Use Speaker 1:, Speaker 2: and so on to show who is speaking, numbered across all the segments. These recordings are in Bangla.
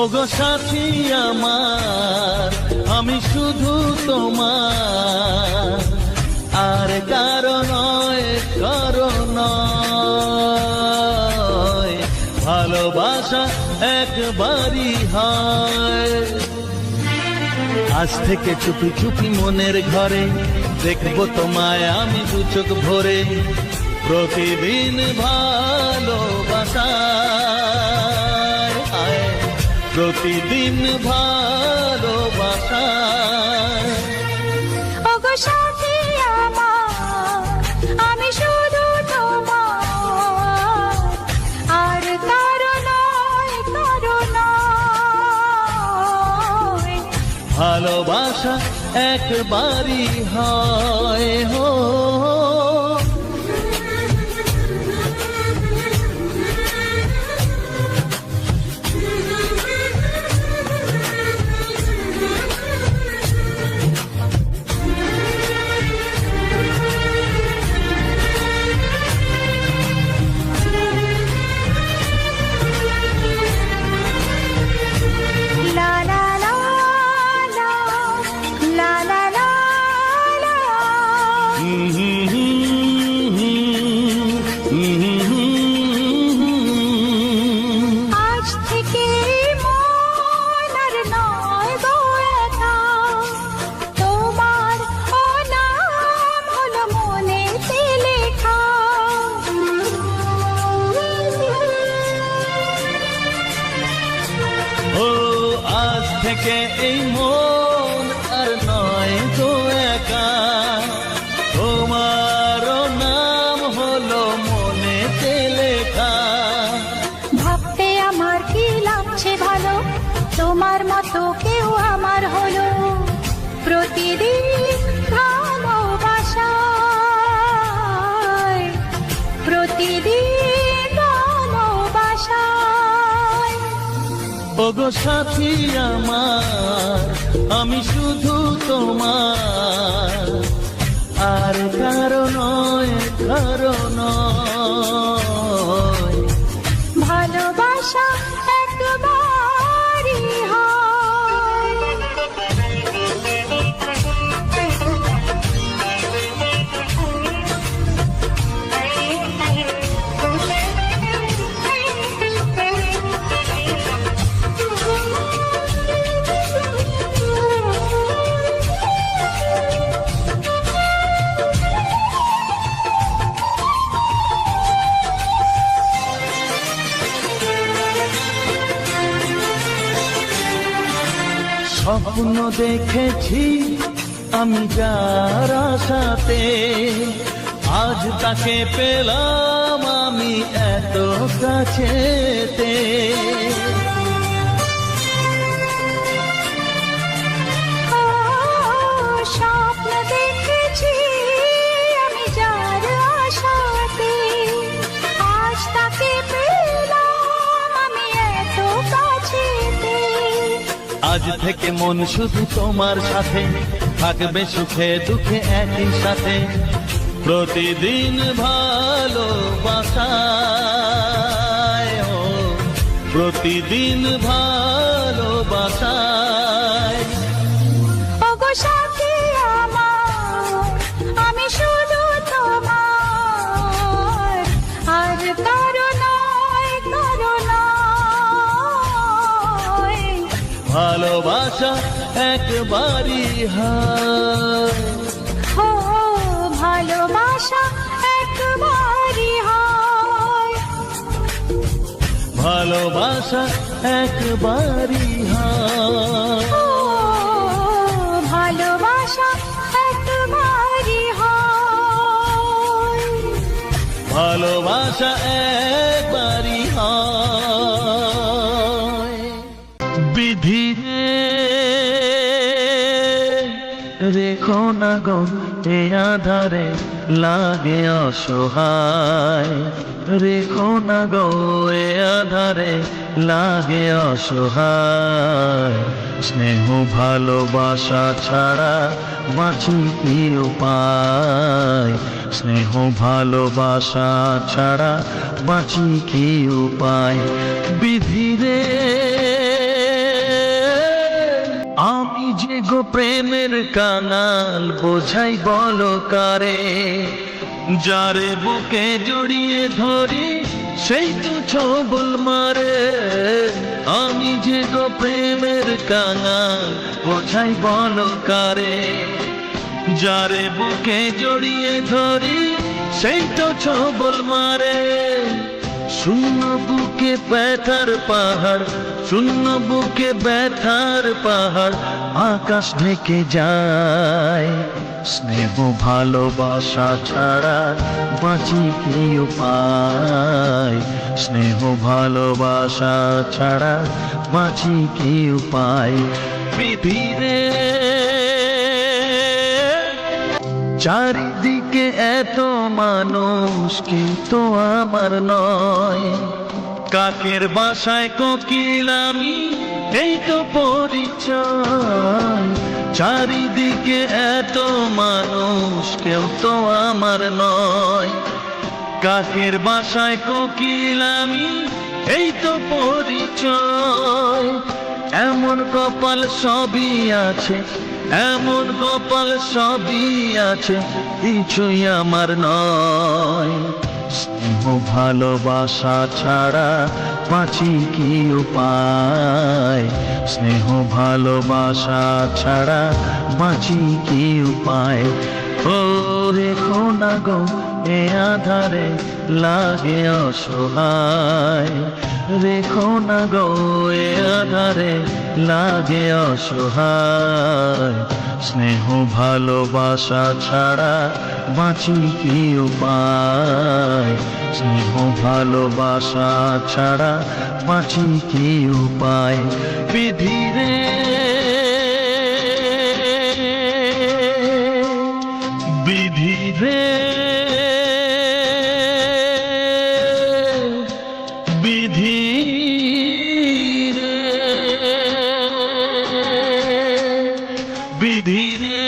Speaker 1: ওগো সাথী আমার, আমি শুধু তোমার, আর কারো নয়, কারো নয়। ভালোবাসা একবারই হয়। আজ থেকে চুপি চুপি মনের ঘরে দেখবো তোমায় আমি দু চোখ ভরে। প্রতিদিন ভালোবাসা, প্রতিদিন ভালোবাসা।
Speaker 2: ওগো সাথী আমার, আমি শুধু তোমার, আর কারো নয়, কারো নয়।
Speaker 1: ভালোবাসা একবারই হয় হো।
Speaker 2: আজ থেকে মন আর নয় গো একা, তোমার ও নাম হলো মনেতে লেখা।
Speaker 1: ও আজ থেকে এই মন আর নয় গো একা, তোমার নাম হলো মনেতে লেখা।
Speaker 2: ভাবতে আমার কি লাগছে ভালো, তোমার মতো কেউ আমার হলো। প্রতিদিন ভালোবাসায়, প্রতিদিন ভালোবাসায়।
Speaker 1: ওগো সাথী আমার, আমি শুধু তোমার, আর কারো নয়, কারো নয়।
Speaker 2: ভালোবাসা একবারই হয়।
Speaker 1: স্বপ্ন দেখেছি আমি যার আশাতে, আজ তাকে পেলাম আমি এত কাছেতে।
Speaker 2: স্বপ্ন দেখেছি আমি যার আশাতে, আজ তাকে পেলাম আমি এত কাছেতে।
Speaker 1: আজ থেকে মন শুধু তোমার সাথে, থাকবে সুখে দুঃখে একই সাথে। প্রতিদিন ভালোবাসায়, ও প্রতিদিন ভালোবাসায়।
Speaker 2: ওগো সাথী আমার, আমি শুধু তোমার, আর কারো নয়, কারো নয়।
Speaker 1: ভালোবাসা একবারই হয়।
Speaker 2: ও ভালোবাসা একবারই হয়।
Speaker 1: ভালোবাসা একবারই হয়।
Speaker 2: ও ভালোবাসা একবারই হয়।
Speaker 1: ভালোবাসা একবারই হয়। বিধি রেখো না গো এ আধারে লাগে অসহায়। রেখো না গো এ আধারে লাগে অসহায়। স্নেহ ভালোবাসা ছাড়া বাঁচি কি উপায়? স্নেহ ভালোবাসা ছাড়া বাঁচি কি উপায়? বিধি রে আমি যে গো প্রেমের কাঙাল বোঝাই বলো কারে, যারে বুকে জড়িয়ে ধরি সেই তো ছবল মারে। আমি যে গো প্রেমের কাঙাল বোঝাই বলো কারে, যারে বুকে জড়িয়ে ধরি সেই তো ছবল মারে। শূন্য বুকে ব্যথার পাহাড়, শূন্য বুকে ব্যথার পাহাড় আকাশ ঢেকে যায়। স্নেহ ভালোবাসা ছাড়া বাঁচি কি উপায়, স্নেহ ভালোবাসা ছাড়া বাঁচি কি উপায়। পৃথিবীরে চারিদিকে এত মানুষ কিন্তু আমার নয়, কাকের বাসায় কোকিল আমি এই তো পরিচয়। চারিদিকে এত মানুষ কেউ তো আমার নয়, কাকের বাসায় কোকিল আমি এই তো পরিচয়। এমন কপাল সবই আছে, এমন কপাল সবই আছে, কিছুই আমার নয়। স্নেহ ভালোবাসা ছাড়া বাঁচি কি উপায়, স্নেহ ভালোবাসা ছাড়া বাঁচি কি উপায়। ও রেখো না গো এ আধারে লাগে অসহায়, রেখো না গো এ আধারে লাগে অসহায়। স্নেহ ভালোবাসা ছাড়া বাঁচি কি উপায়, স্নেহ ভালোবাসা ছাড়া বাঁচি কি উপায়। বিধিরে বিধিরে বিধি রে বিধি রে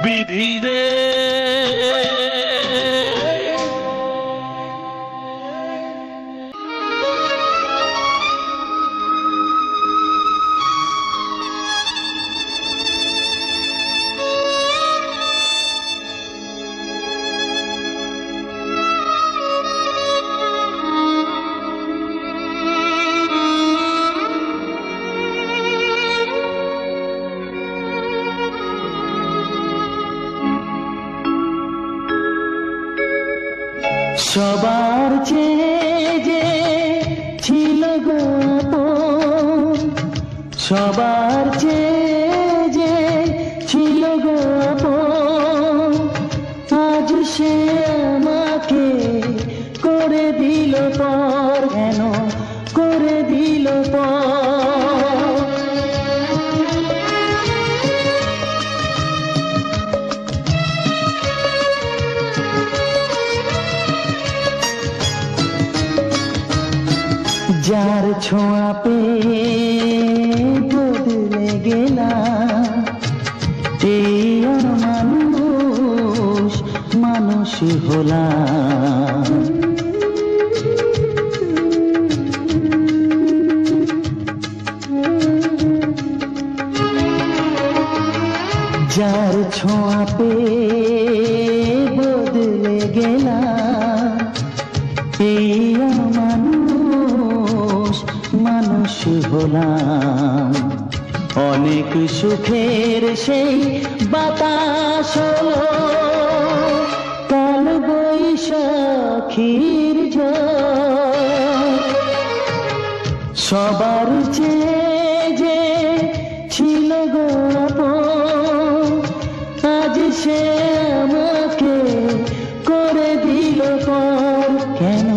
Speaker 1: বিধি রে।
Speaker 3: সবার চেয়ে যে ছিল গো আপন, সবার চেয়ে যে ছিল গো আপন, আজ সে আমাকে করে দিল পর, কেন করে দিল পর। যার ছোঁয়া পেয়ে বদলে গেলাম, এই মানুষ মানুষ হলাম। যার ছোঁয়া পেয়ে বদলে গেলাম, এই মানুষ মানুষ হলাম। অনেক সুখের সেই বাতাস হলো, কাল বৈশাখীর ঝড়। সবার চেয়ে যে ছিল গো আপন, আজ সে আমাকে করে দিল পর, কেন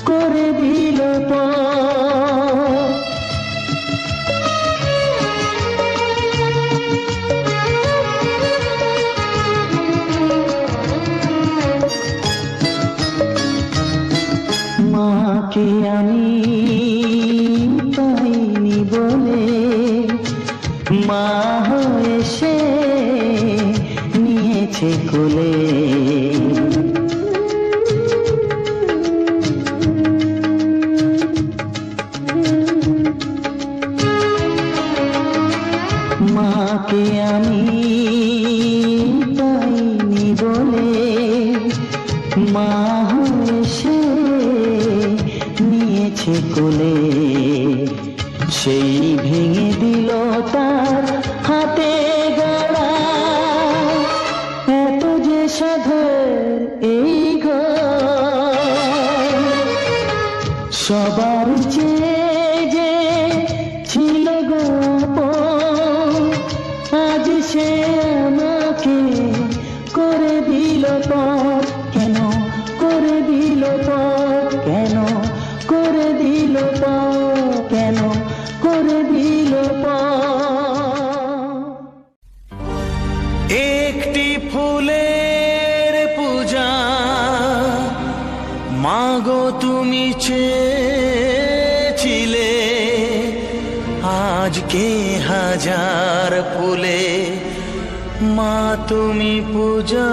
Speaker 3: করে দিল পর। মাকে আমি পাই মা হয়ে সে নিয়েছে কোলে, সেই ভেঙে দিল তার হাতে গড়া। এত যে সাধের এই ঘর, সবার চেয়ে যে ছিল গো আপন, আজ সে আমাকে করে দিল পর। কেন করে দিল পর, কেন করে দিল পর, কেন করে দিল পর।
Speaker 1: একটি ফুলের পূজা মাগো তুমি চেয়েছিলে, আজকে হাজার ফুলে মা তুমি পূজা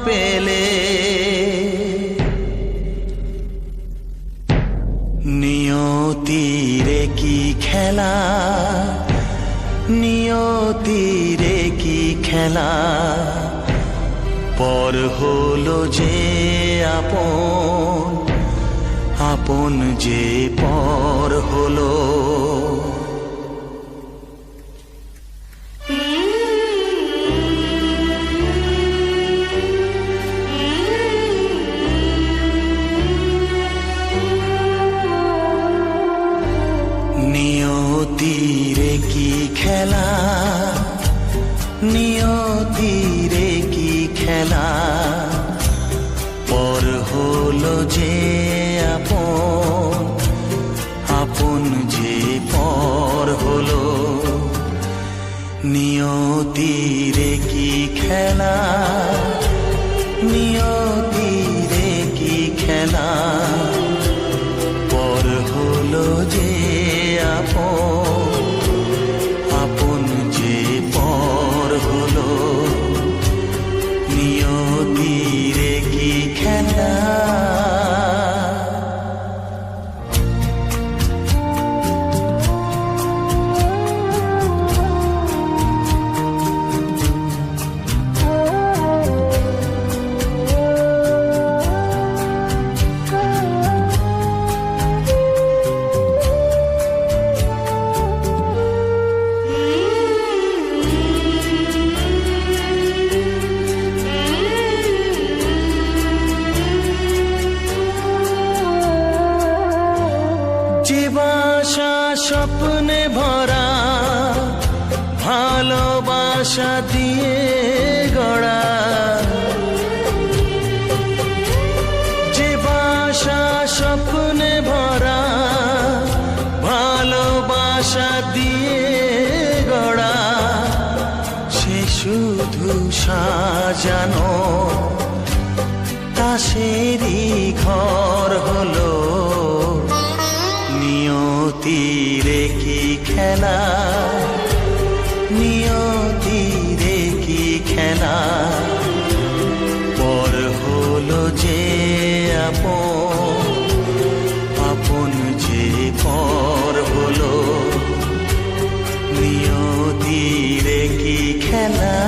Speaker 1: পেলে। নিয়তিরে কি খেলা, নিয়তিরে কি খেলা, পর হলো যে আপন, আপন যে পর হলো। নিয়তিরে কি খেলা, নিয়তিরে কি খেলা, পর হলো যে আপন, আপন যে পর হলো। নিয়তিরে কি খেলা, নিয়তিরে কি খেলা, পর হলো যে আপন, আপন যে পর হলো। নিয়তিরে কি খেলা। স্বপ্নে ভরা ভালোবাসা দিয়ে গড়া, যে বাসা স্বপ্নে ভরা ভালোবাসা দিয়ে গড়া, সে শুধু সাজানো তাসেরই ঘর হলো। নিয়তিরে কি খেলা, নিয়তিরে কি খেলা, পর হলো যে আপন, আপন যে পর হলো। নিয়তিরে কি খেলা।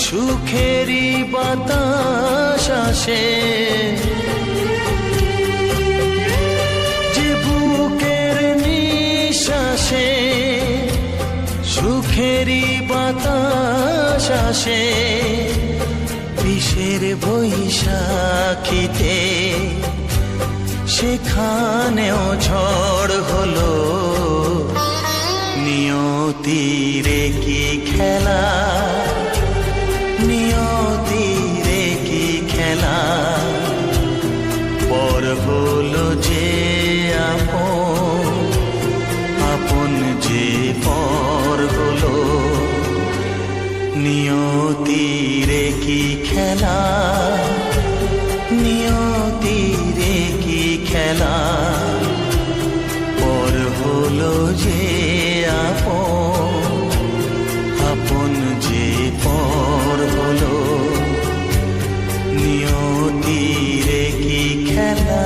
Speaker 1: সুখেরি বাতাস আসে, যে বুকের নিঃশ্বাসে সুখেরি বাতাস আসে, বিষের বৈশাখীতে সেখানেও ঝড় হলো। নিয়তিরে কি খেলা, নিয়তিরে কি খেলা, পর হলো যে আপন, আপন যে পর হলো।
Speaker 4: নিয়তিরে কি খেলা, নিয়তিরে কি খেলা, পর হলো যে আপন, আপন যে পর হলো, নিয়তিরে কি খেলা।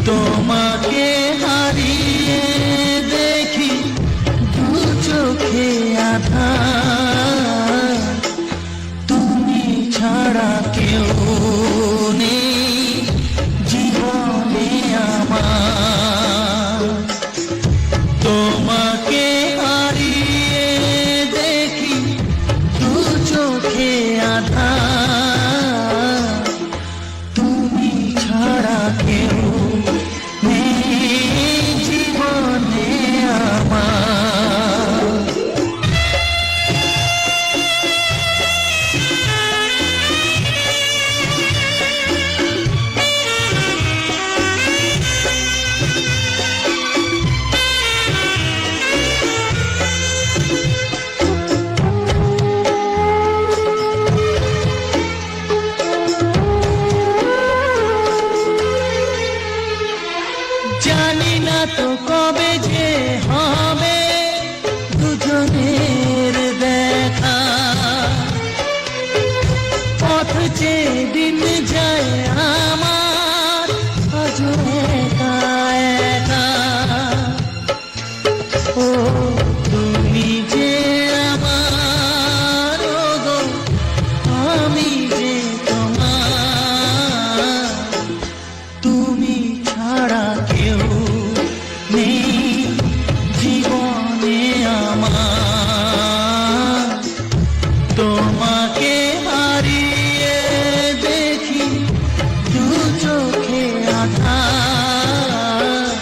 Speaker 3: তোমাকে হারিয়ে দেখি দু চোখে আধার, তুমি ছাড়া কেউ নেই জীবনে আমার। তোমাকে হারিয়ে দেখি দু চোখে আধার, তুমি ছাড়া কেউ জীবনে আমার। জানি না তো কবে যে হবে দুজনের দেখা, পথ চেয়ে দিন যায় আমার আজও একা একা। ও তুমি যে আমার, ও গো আমি যে তোমার, তুমি ছাড়া কেউ নেই জীবনে আমার। তোমাকে হারিয়ে দেখি দু চোখে আধার,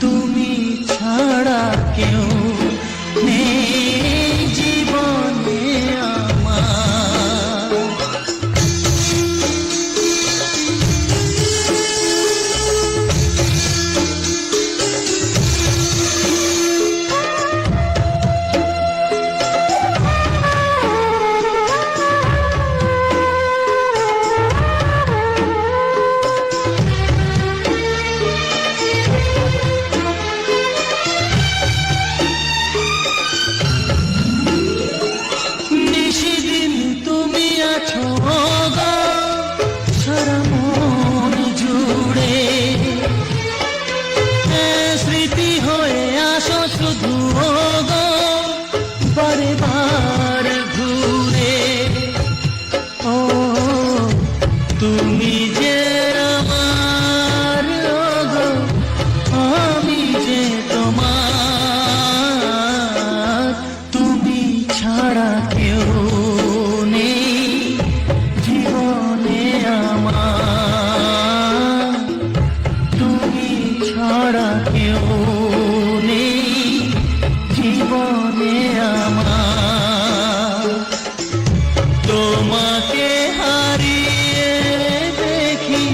Speaker 3: তুমি ছাড়া কেউ নেই জীবনে আমার। নিশিদিন তুমি আছো গো সারা মন জুড়ে, স্মৃতি হয়ে আসো শুধু গো বারে বার ঘুরে। ও তুমি যে আমার, ও গো আমি যে তোমার, তুমি ছাড়া কেউ নেই জীবনে আমার। তুমি ছাড়া কেউ নেই জীবনে আমার। তোমাকে হারিয়ে দেখি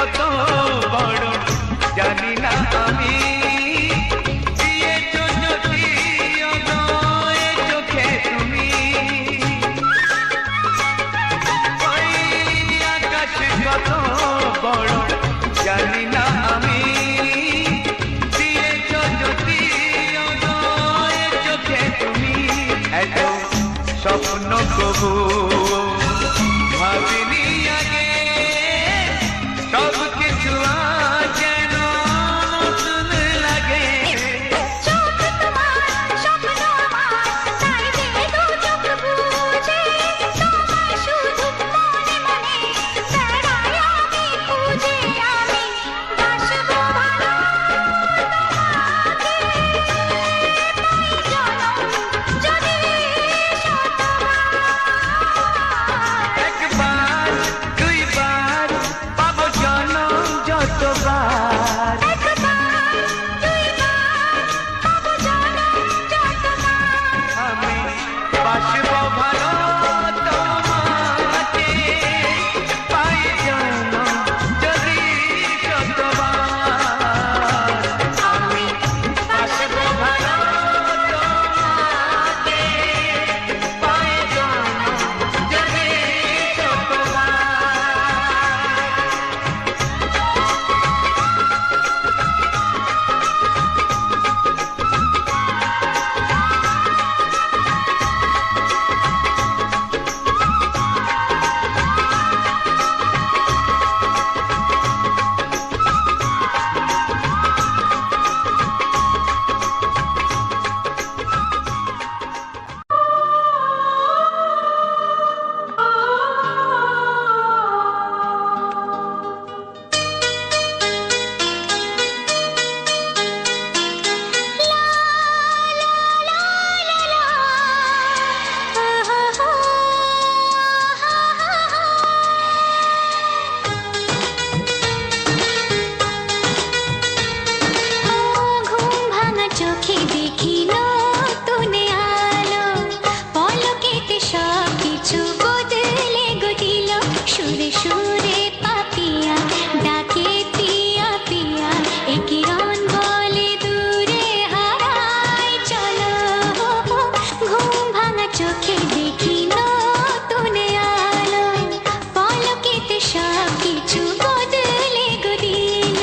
Speaker 5: কত বড় জানি না আমি, দিয়েছো যদি অদয় চোখে তুমি, ওই আকাশ কত বড় জানি না আমি, দিয়েছো যদি অদয় চোখে তুমি, এত স্বপ্ন কবু ভাবিনি আগে, সব কিছু আজ যেন নতুন লাগে।
Speaker 2: চোখ তোমার স্বপ্ন আমার, তাই যে দু চোখ বুঝে তোমায় শুধু মনে মনে বেড়াই আমি খুঁজে, আমি বাসবো ভালো তোমাকে, পাই জনম যদি
Speaker 5: একবার দুইবার পাবো জনম যতবার,
Speaker 2: একবার দুইবার পাবো জনম যতবার,
Speaker 5: আমি বাসবো ভালো তোমাকে, পাই জনম যদি যতবার, আমি বাসবো ভালো তোমাকে, পাই জনম যদি যতবার।
Speaker 2: ঘুম ভাঙা চোখে দেখি নতুন আলো, পলকেতে সব কিছু বদলে গো দিল, সুরে সুরে পাপিয়া ডাকে পিয়া পিয়া, এ কিরণ বলে দূরে হারাই চলো। ঘুম ভাঙা চোখে দেখি নতুন আলো, পলকেতে সব কিছু বদলে গো দিল।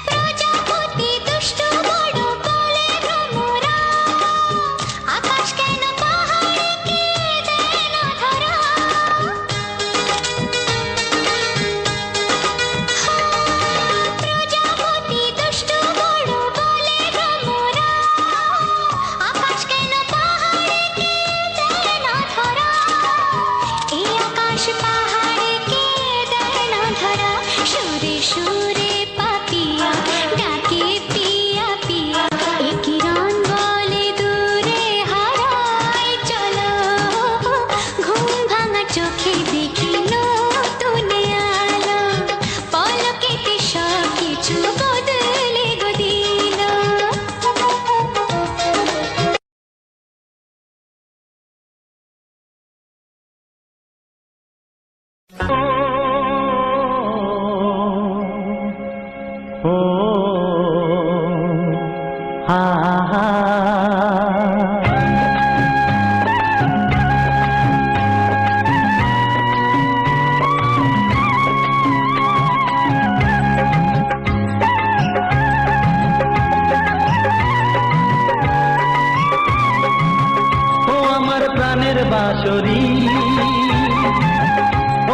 Speaker 2: প্রজাপতি দুষ্ট বড় বলে ভ্রমরা, আকাশ কেন পাহাড়কে দেয় না ধরা, প্রজাপতি দুষ্ট বড় বলে ভ্রমরা, আকাশ কেন পাহাড়কে দেয় না ধরা, এই আকাশ পাহাড়কে দেয় না ধরা, সুরে সুরে পাপিয়া ডাকে পিয়া পিয়া, এ কিরণ বলে দূরে হারাই চলো। ঘুম ভাঙা চোখে দেখি নতুন আলো, পলকেতে সব কিছু বদলে গো দিল।
Speaker 3: ও হা হা ও আমার প্রাণের বাঁশরি,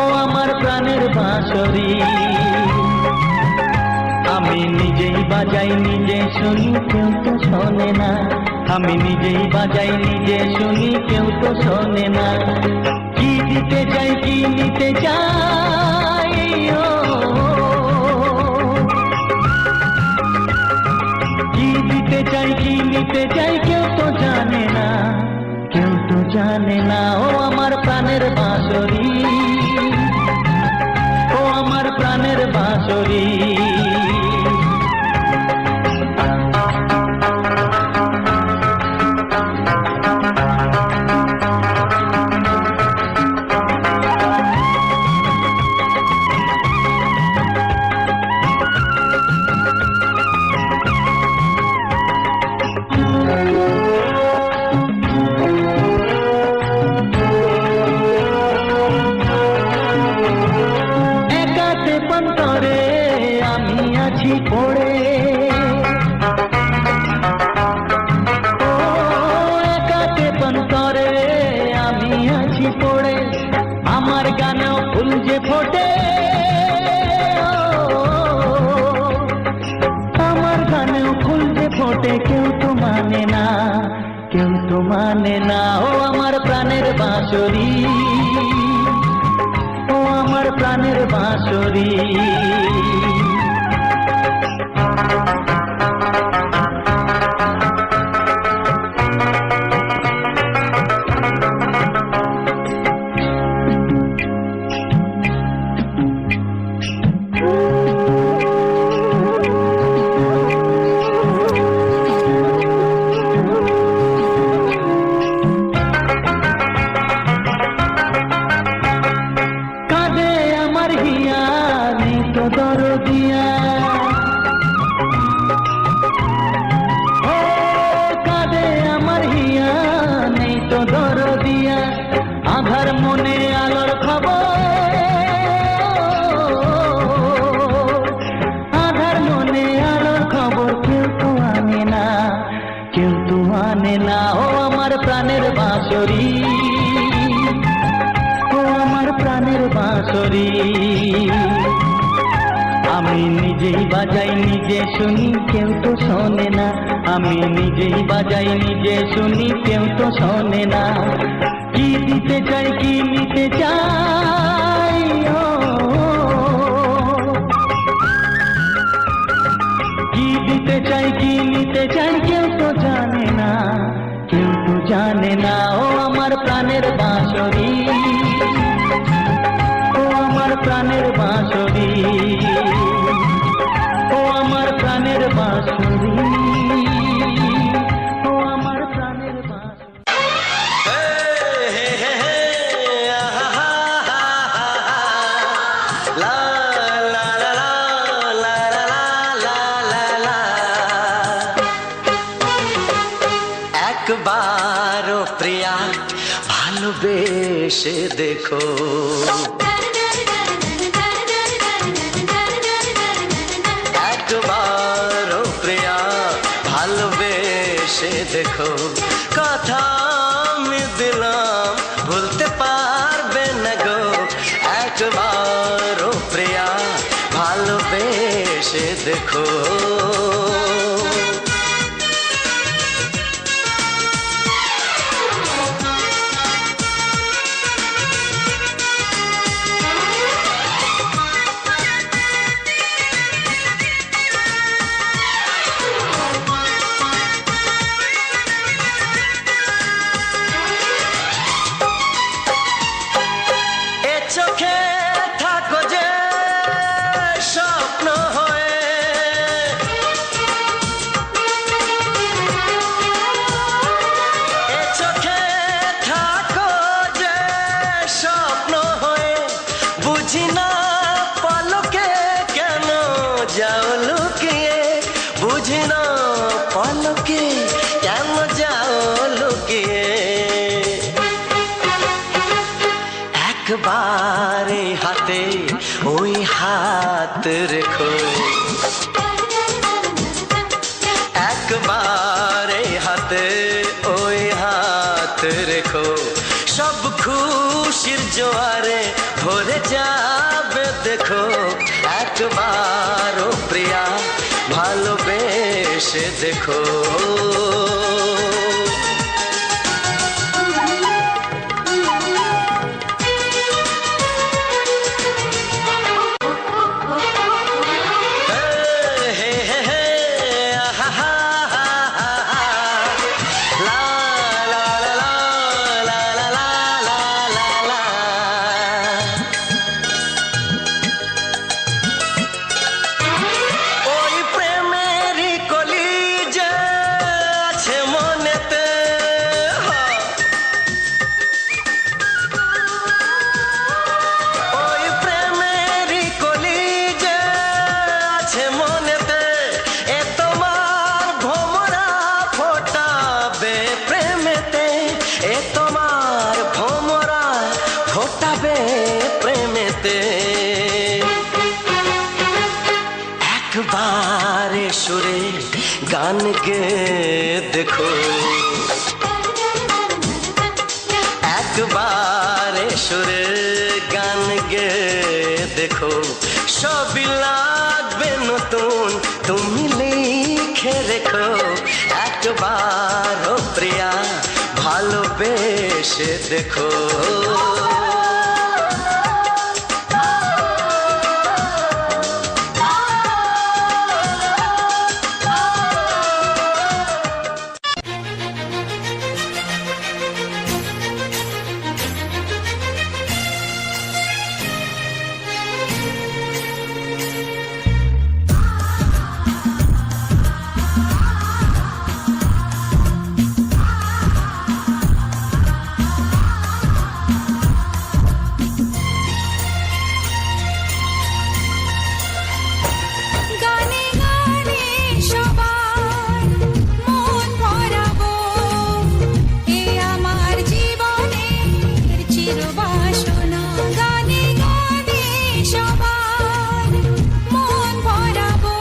Speaker 3: ও আমার প্রাণের বাঁশরি, আমি নিজেই বাজাই নিজে শুনি কেউ তো শোনে না, আমি নিজেই বাজাই নিজে শুনি কেউ তো শোনে না, কি দিতে চাই কি নিতে চাই, ও কি দিতে চাই কি নিতে চাই কেউ তো জানে না, কেউ তো জানে জানে না ও আমার প্রাণের বাঁশরি, ও আমার প্রাণের বাঁশরি। একাতে পন্তরে আমি আছি পড়ে, ও একাতে পন্তরে আমি আছি পড়ে, আমার গানেও ফুল যে ফোটে, আমার গানেও ফুল যে ফোটে, কেউ তো মানে না, কেউ তো মানে না ও আমার প্রাণের বাঁশরি, ও আমার প্রাণের বাঁশরি। কাঁদে আমার হিয়া নেই তো দরদিয়া, ও কাঁদে আমার হিয়া নেই তো দরদিয়া, আধার মনে আলোর খবর, আধার মনে আলোর খবর, কেউ তো আনে না, কেউ তো আনে না ও আমার প্রাণের বাঁশরি, ও আমার প্রাণের বাঁশরি। আমি নিজেই বাজাই নিজে শুনি, কেউ তো শোনে না, আমি নিজেই বাজাই নিজে শুনি, কেউ তো শোনে না। কি দিতে চাই কি নিতে চাই, ও কি দিতে চাই কি নিতে চাই, কেউ তো জানে না, কেউ তো জানে না ও আমার প্রাণের বাঁশরি, ও আমার প্রাণের বাঁশরি, ও আমার প্রাণের বাঁশরি, ও আমার প্রাণের বাঁশরি।
Speaker 4: একবারও প্রিয়া ভালোবেসে দেখো, একবারও প্রিয়া ভালোবেসে দেখো, কথা আমি দিলাম ভুলতে পারবে না গো, একবারও প্রিয়া ভালোবেসে দেখো। এ চোখে থাকো যে স্বপ্ন হয়ে, এ চোখে থাকো যে স্বপ্ন হয়ে, বুঝি না পলকে কেন যাও লুকিয়ে, বুঝি না পলকে কেন যাও লুকিয়ে। একবার এই হাতে ওই হাত রেখো, একবার এই হাতে ওই হাত রেখো, সব খুশির জোয়ারে ভরে যাবে দেখো, একবার ও প্রিয়া ভালোবেসে দেখো। গান গে দেখো, একবার সুরে গান গে দেখো, সবই লাগবে নতুন, তুমি লিখে রেখো। একবার ও প্রিয়া ভালোবেসে দেখো।
Speaker 2: গানে গানে সবার মন ভরাবো, এ আমার জীবনের চিরবাসনা। গানে গানে সবার মন ভরাবো,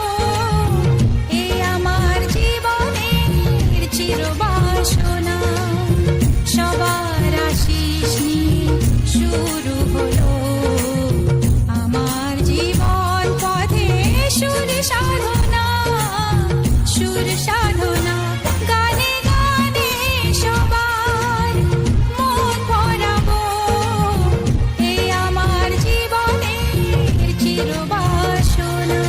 Speaker 2: এ আমার জীবনের চিরবাসনা। সবার আশিস নিয়ে শুরু হলো আমার জীবন পথে সুর সাধনা, সুর সাধনা। গানে গানে সবার মন ভরাবো, এ আমার জীবনের চিরবাসনা।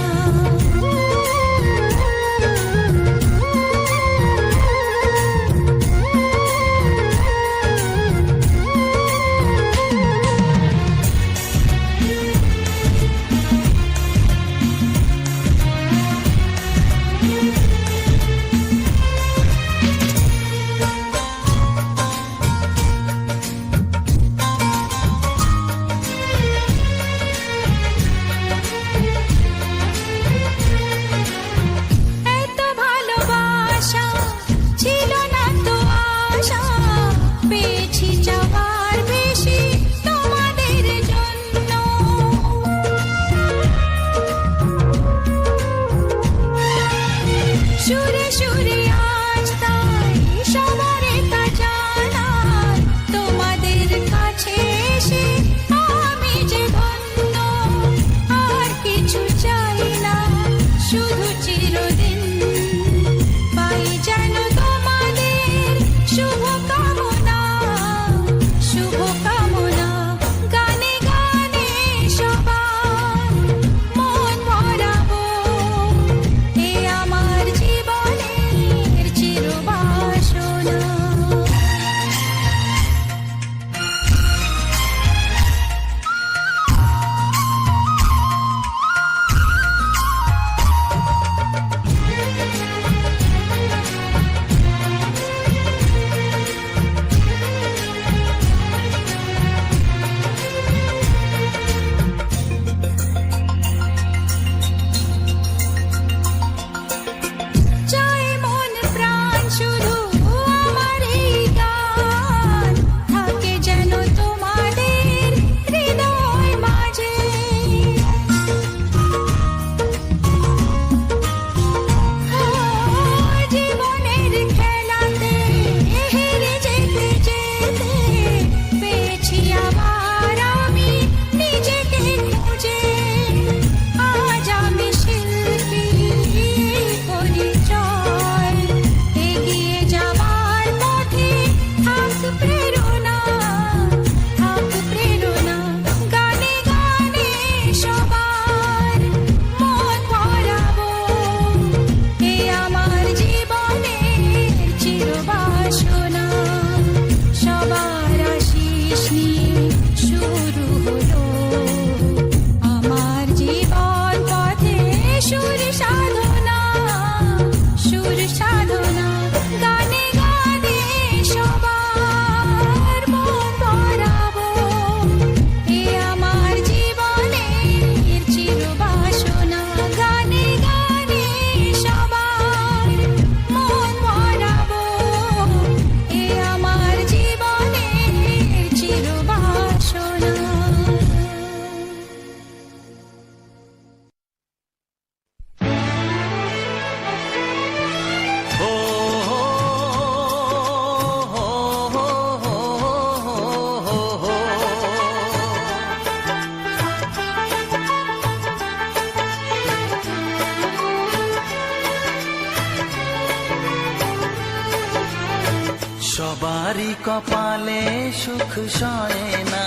Speaker 3: কপালে সুখ সয় না,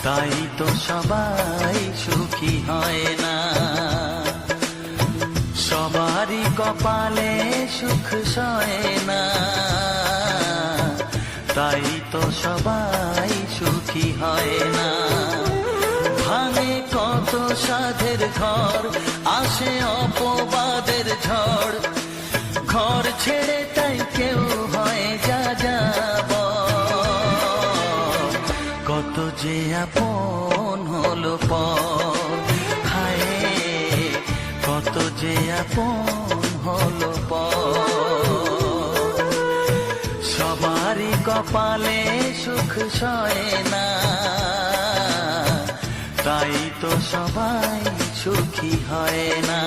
Speaker 3: তাই তো সবাই সুখী হয় না। সবারই কপালে সুখ সয় না, তাই তো সবাই সুখী হয় না। ভাঙে কত সাধের ঘর, আসে অপবাদের ঝড়, ঘর ছেড়ে তাই কেউ হয় যা যাব। কত যে আপন হলো পর, হায় কত যে আপন হলো পর। সবারই কপালে সুখ সয় না, তাই তো সবাই সুখী হয় না।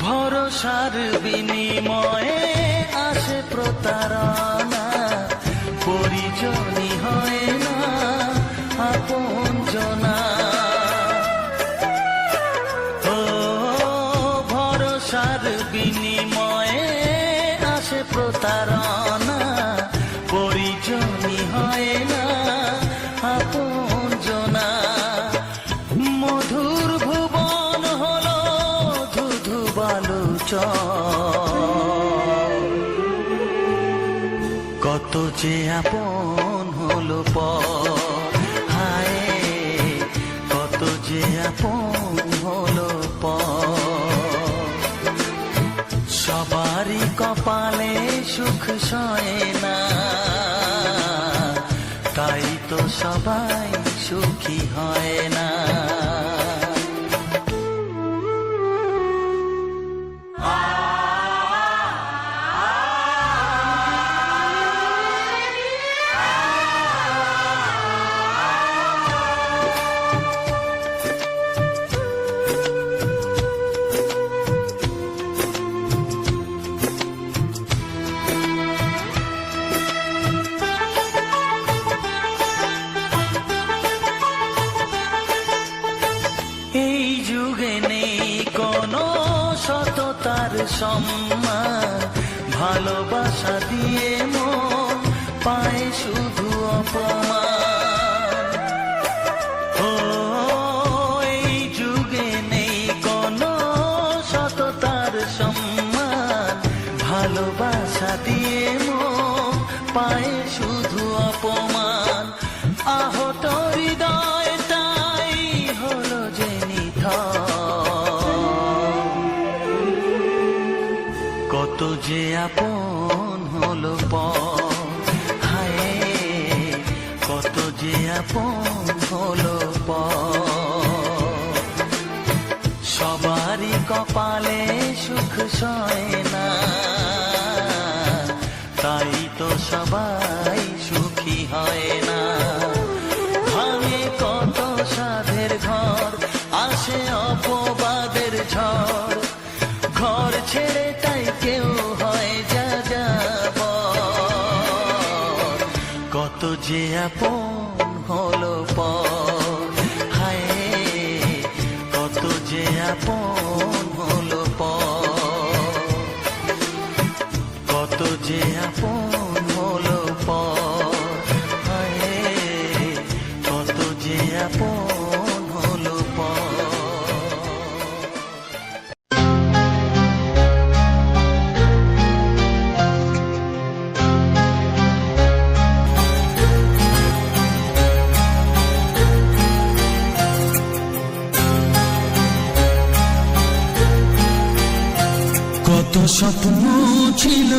Speaker 3: ভরসার বিনিময়ে আসে প্রতারণা, পরিজনই হয় না আপনজনা। ও ভরসার বিনিময়ে আসে প্রতারণা, পরিজনই হয় না আপনজনা। মধুর ভুবন হলো ধুধু কত যে আপন হলো পর, হায় কত যে আপন হলো পর। সবারই কপালে সুখ সয় না, তাই তো সবাই সুখী হয় না। এই যুগে নেই কোনো সততার সম্মান, ভালোবাসা দিয়ে মন পায় শুধু অপমান। ও এই যুগে নেই কোনো সততার সম্মান, ভালোবাসা দিয়ে মন পায় শুধু অপমান। আহত হৃদয়টাই হলো যে কত যে আপন হলো পর, হায় কত যে আপন হলো পর। সবারই কপালে সুখ সয় না, তাই তো সবাই সুখী হয় না। ভাঙে কত সাধের ঘর, আসে অপবাদের ঝড়, ঘর ছেড়ে তাই কেউ হয় যা যাব। কত যে আপন হলো পর, হায় কত যে আপন হলো পর। কত যে আপন হলো পর, হায় কত যে আপন হলো পর। কত স্বপ্ন ছিল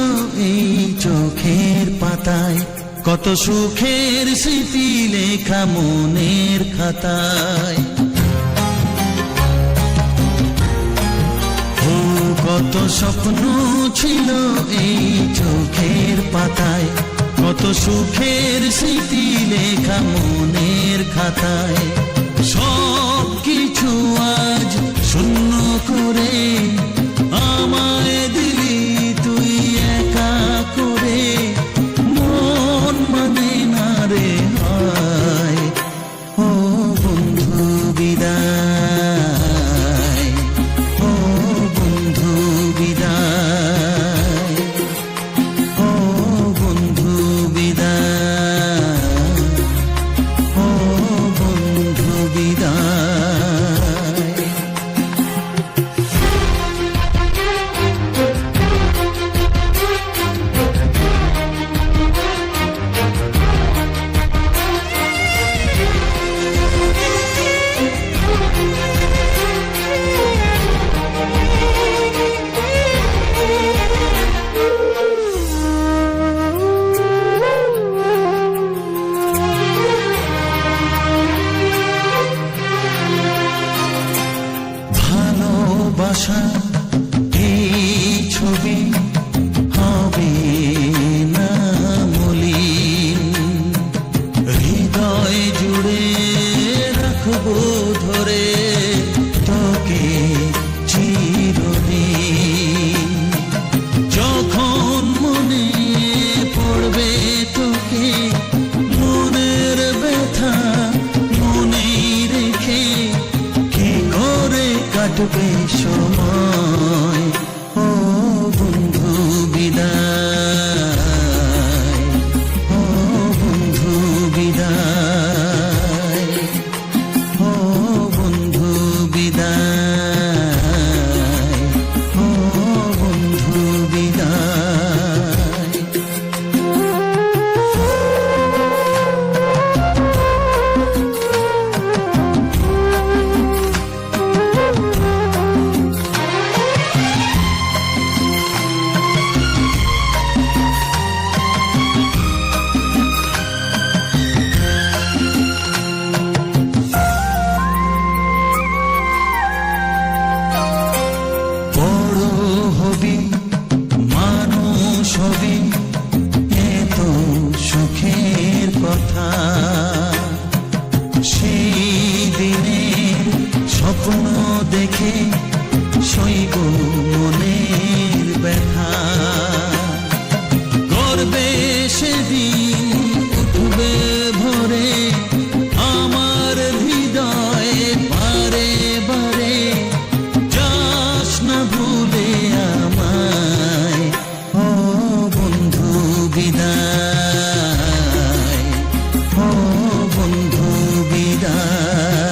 Speaker 3: এই চোখের পাতায়, কত সুখের স্মৃতি লেখা মনের খাতায়। ও কত স্বপ্ন ছিল এই চোখের পাতায়, কত সুখের স্মৃতি লেখা মনের খাতায়। সব কিছু আজ শূন্য করে আমায় দিলি তুই একা করে, মন মানে না রে হয়। ও বন্ধু বিদায়, ও বন্ধু বিদায়, ও বন্ধু বিদায়, ও বন্ধু বিদায়। ভালোবাসা এই ছবি হবে না মলিন, হৃদয় জুড়ে রাখবো ধরে তোকে চিরদিন। যখন মনে পড়বে তোকে, মনের ব্যথা মনেই রেখে কি করে কাটবে সময়। ও বন্ধু বিদায়, ও বন্ধু বিদায়, ও বন্ধু বিদায়, ও বন্ধু বিদায়। বড় হবি মানুষ হবি, এত সুখের কথা, সেই দিনের স্বপ্ন দেখে সইব মনের ব্যথা। গর্বে সেদিন উঠবে ভরে আমার হৃদয়ে বারে বারে, যাস না ভুলে আমায়। ও বন্ধু বিদায়, ও বন্ধু বিদায়,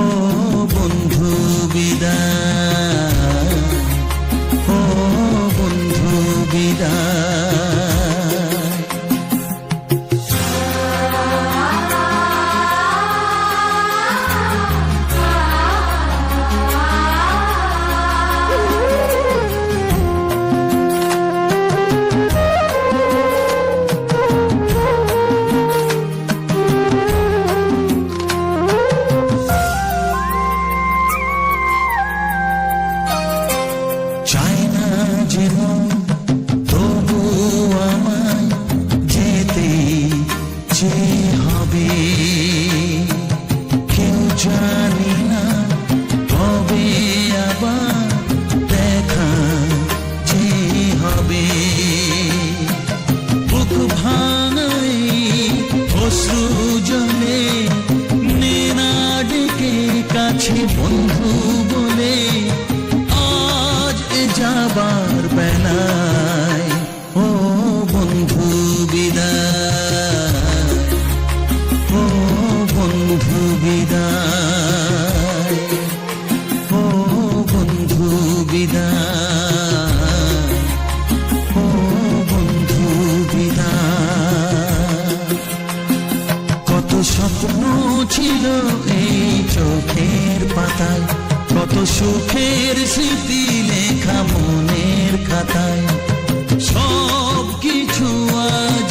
Speaker 3: ও বন্ধু বিদায়, ও বন্ধু বিদায়। চাই না যেমন তবু আমায় যেতে যে হবে, কেউ জানি না কবে আবার দেখা যে হবে। বুক ভাঙাই অশ্রু জলে নেনা ডেকে কাছে বন্ধু বলে, আজ এ যাবার বেলায়। ও বন্ধু বিদায়, ও বন্ধু বিদায়, ও বন্ধু বিদায়, ও বন্ধু বিদায়। কত স্বপ্ন ছিল এই চোখের পাতায়, কত সুখের স্মৃতি লেখা মনের খাতায়। সব কিছু আজ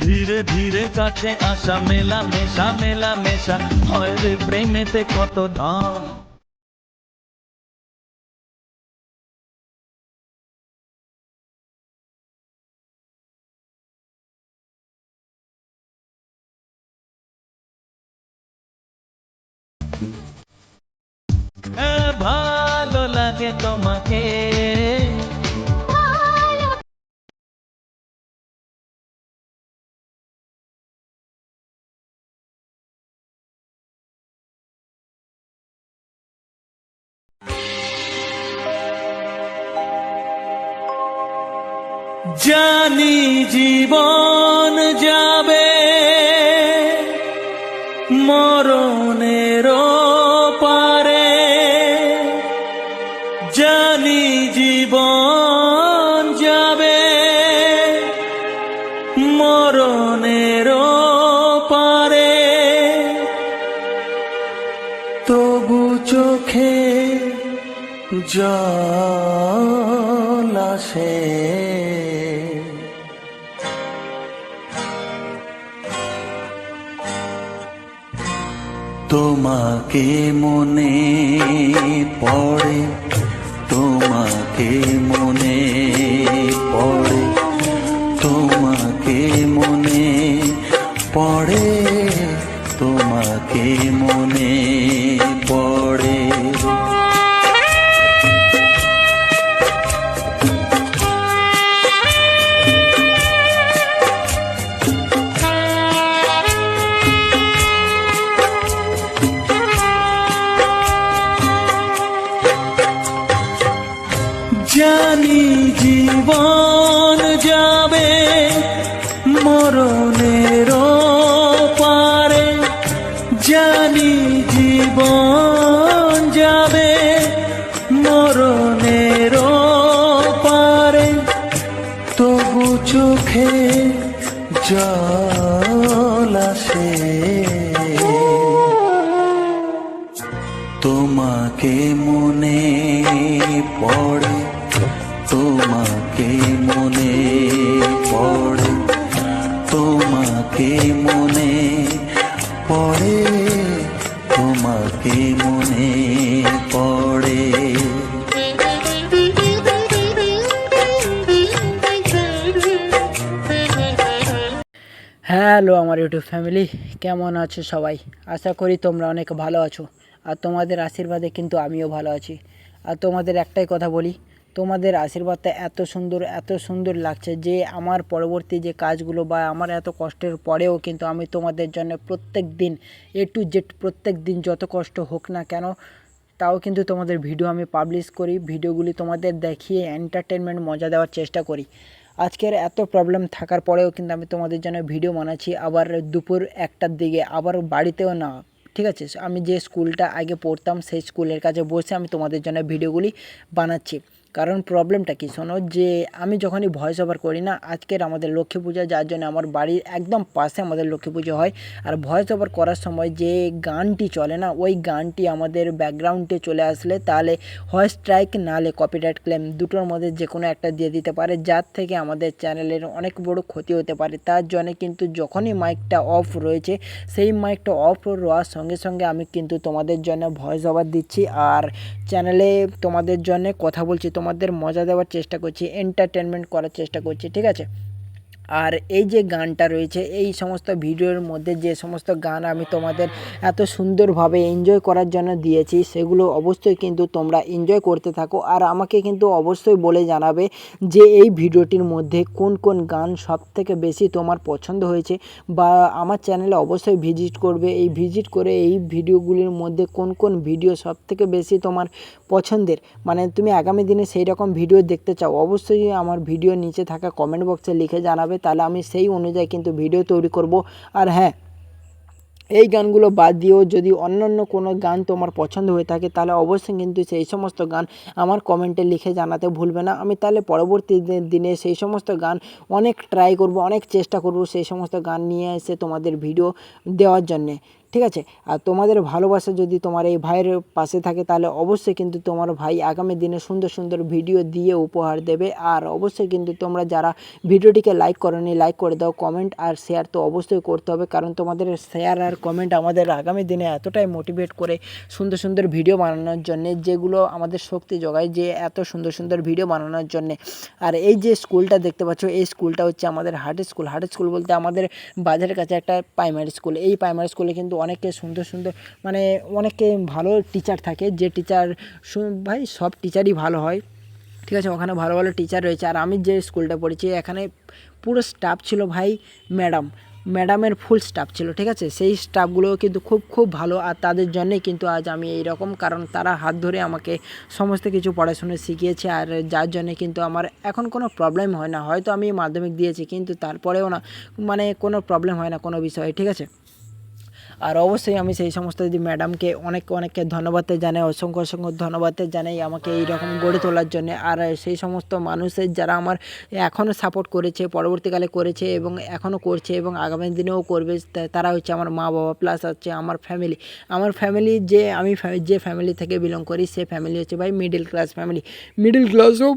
Speaker 1: ধীরে ধীরে কাছে আসা মেলা মেশা হয় রে প্রেমেতে কত দাম। ভালো লাগে তোমাকে জানি জীবন যাবে মরণের পারে, জানি জীবন যাবে মরণের পারে, তবু চোখে জল আসে তোমাকে মনে পড়ে, তোমাকে মনে পড়ে, তোমাকে মনে পড়ে, তোমাকে মনে পড়ে। জানি জীবন যাবে মরণের পারে, জানি জীবন যাবে মরণের পারে, তবু চোখে
Speaker 3: জল আসে তোমাকে মনে পড়ে, তোমাকে মনে পড়ে, তোমাকে মনে পড়ে, তোমাকে মনে পড়ে।
Speaker 6: হ্যালো আমার ইউটিউব ফ্যামিলি, কেমন আছো সবাই? আশা করি তোমরা অনেক ভালো আছো, আর তোমাদের আশীর্বাদে কিন্তু আমিও ভালো আছি। আর তোমাদের একটাই কথা বলি, তোমাদের আশীর্বাদটা এত সুন্দর লাগছে যে আমার পরবর্তী যে কাজগুলো বা আমার এত কষ্টের পরেও কিন্তু আমি তোমাদের জন্য প্রত্যেক দিন A to Z প্রত্যেক দিন যত কষ্ট হোক না কেন তাও কিন্তু তোমাদের ভিডিও আমি পাবলিশ করি, ভিডিওগুলি তোমাদের দেখিয়ে এন্টারটেনমেন্ট মজা দেওয়ার চেষ্টা করি। আজকের এত প্রবলেম থাকার পরেও কিন্তু আমি তোমাদের জন্য ভিডিও বানাচ্ছি, আবার দুপুর 1টার দিকে, আবার বাড়িতেও না, ঠিক আছে? আমি যে স্কুলটা আগে পড়তাম সেই স্কুলের কাছে বসে আমি তোমাদের জন্য ভিডিওগুলি বানাচ্ছি। কারণ প্রবলেমটা কি শোনো, যে আমি যখনই ভয়েস ওভার করি না, আজকের আমাদের লক্ষ্মী পূজা, যার জন্য আমার বাড়ির একদম পাশে আমাদের লক্ষ্মী পুজো হয়, আর ভয়েস ওভার করার সময় যে গানটি চলে না, ওই গানটি আমাদের ব্যাকগ্রাউন্ডে চলে আসলে তাহলে হয় স্ট্রাইক নাহলে কপিরাইট ক্লেম, দুটোর মধ্যে যে কোনো একটা দিয়ে দিতে পারে, যার থেকে আমাদের চ্যানেলের অনেক বড় ক্ষতি হতে পারে। তার জন্য কিন্তু যখনই মাইকটা অফ রয়েছে, সেই মাইকটা অফ হওয়ার সঙ্গে সঙ্গে আমি কিন্তু তোমাদের জন্য ভয়েস ওভার দিচ্ছি, আর চ্যানেলে তোমাদের জন্য কথা বলছি, তোমাদের মজা দেওয়ার চেষ্টা করছি, এন্টারটেনমেন্ট করার চেষ্টা করছি, ঠিক আছে? আর এই যে গানটা রয়েছে, এই সমস্ত ভিডিওর মধ্যে যে সমস্ত গান আমি তোমাদের এত সুন্দরভাবে এনজয় করার জন্য দিয়েছি, সেগুলো অবশ্যই কিন্তু তোমরা এনজয় করতে থাকো। আর আমাকে কিন্তু অবশ্যই বলে জানাবে যে এই ভিডিওটির মধ্যে কোন কোন গান সবথেকে বেশি তোমার পছন্দ হয়েছে, বা আমার চ্যানেলে অবশ্যই ভিজিট করবে, এই ভিজিট করে এই ভিডিওগুলির মধ্যে কোন কোন ভিডিও সবথেকে বেশি তোমার পছন্দের, মানে তুমি আগামী দিনে সেই রকম ভিডিও দেখতে চাও, অবশ্যই আমার ভিডিও নিচে থাকা কমেন্ট বক্সে লিখে জানাবে, তাহলে আমি সেই অনুযায়ী কিন্তু ভিডিও তৈরি করব। আর হ্যাঁ, এই গানগুলো বাদ দিয়েও যদি অন্যান্য কোনো গান তোমার পছন্দ হয়ে থাকে, তাহলে অবশ্যই কিন্তু সেই সমস্ত গান আমার কমেন্টে লিখে জানাতে ভুলবে না। আমি তাহলে পরবর্তী দিনে সেই সমস্ত গান অনেক ট্রাই করব, অনেক চেষ্টা করব সেই সমস্ত গান নিয়ে এসে তোমাদের ভিডিও দেওয়ার জন্যে, ঠিক আছে? আর তোমাদের ভালোবাসা যদি তোমার এই ভাইয়ের পাশে থাকে, তাহলে অবশ্যই কিন্তু তোমার ভাই আগামী দিনে সুন্দর সুন্দর ভিডিও দিয়ে উপহার দেবে। আর অবশ্যই কিন্তু তোমরা যারা ভিডিওটিকে লাইক করোনি, লাইক করে দাও, কমেন্ট আর শেয়ার তো অবশ্যই করতে হবে, কারণ তোমাদের শেয়ার আর কমেন্ট আমাদের আগামী দিনে এতটাই মোটিভেট করে সুন্দর সুন্দর ভিডিও বানানোর জন্যে, যেগুলো আমাদের শক্তি যোগায় যে এত সুন্দর সুন্দর ভিডিও বানানোর জন্যে। আর এই যে স্কুলটা দেখতে পাচ্ছ, এই স্কুলটা হচ্ছে আমাদের হার্ট স্কুল। হার্ট স্কুল বলতে আমাদের বাজারের কাছে একটা প্রাইমারি স্কুল। এই প্রাইমারি স্কুলে কিন্তু অনেকে সুন্দর সুন্দর, মানে অনেকে ভালো টিচার থাকে, যে টিচার ভাই সব টিচারই ভালো হয়, ঠিক আছে? ওখানে ভালো ভালো টিচার রয়েছে। আর আমি যে স্কুলটা পড়েছি, এখানে পুরো স্টাফ ছিল ভাই ম্যাডামের ফুল স্টাফ ছিল, ঠিক আছে? সেই স্টাফগুলোও কিন্তু খুব ভালো, আর তাদের জন্যেই কিন্তু আজ আমি এইরকম, কারণ তারা হাত ধরে আমাকে সমস্ত কিছু পড়াশুনো শিখিয়েছে, আর যার জন্যে কিন্তু আমার এখন কোনো প্রবলেম হয় না। হয়তো আমি মাধ্যমিক দিয়েছি, কিন্তু তারপরেও না, মানে কোনো প্রবলেম হয় না কোনো বিষয়ে, ঠিক আছে? আর অবশ্যই আমি সেই সমস্ত যদি ম্যাডামকে অনেককে ধন্যবাদ জানাই, অসংখ্য ধন্যবাদ জানাই আমাকে এইরকম গড়ে তোলার জন্যে। আর সেই সমস্ত মানুষের যারা আমার এখনও সাপোর্ট করেছে, পরবর্তীকালে করেছে এবং এখনও করছে এবং আগামী দিনেও করবে, তারা হচ্ছে আমার মা বাবা, প্লাস হচ্ছে আমার ফ্যামিলি। যে আমি যে ফ্যামিলি থেকে বিলং করি, সে ফ্যামিলি হচ্ছে ভাই মিডিল ক্লাস ফ্যামিলি। মিডিল ক্লাসও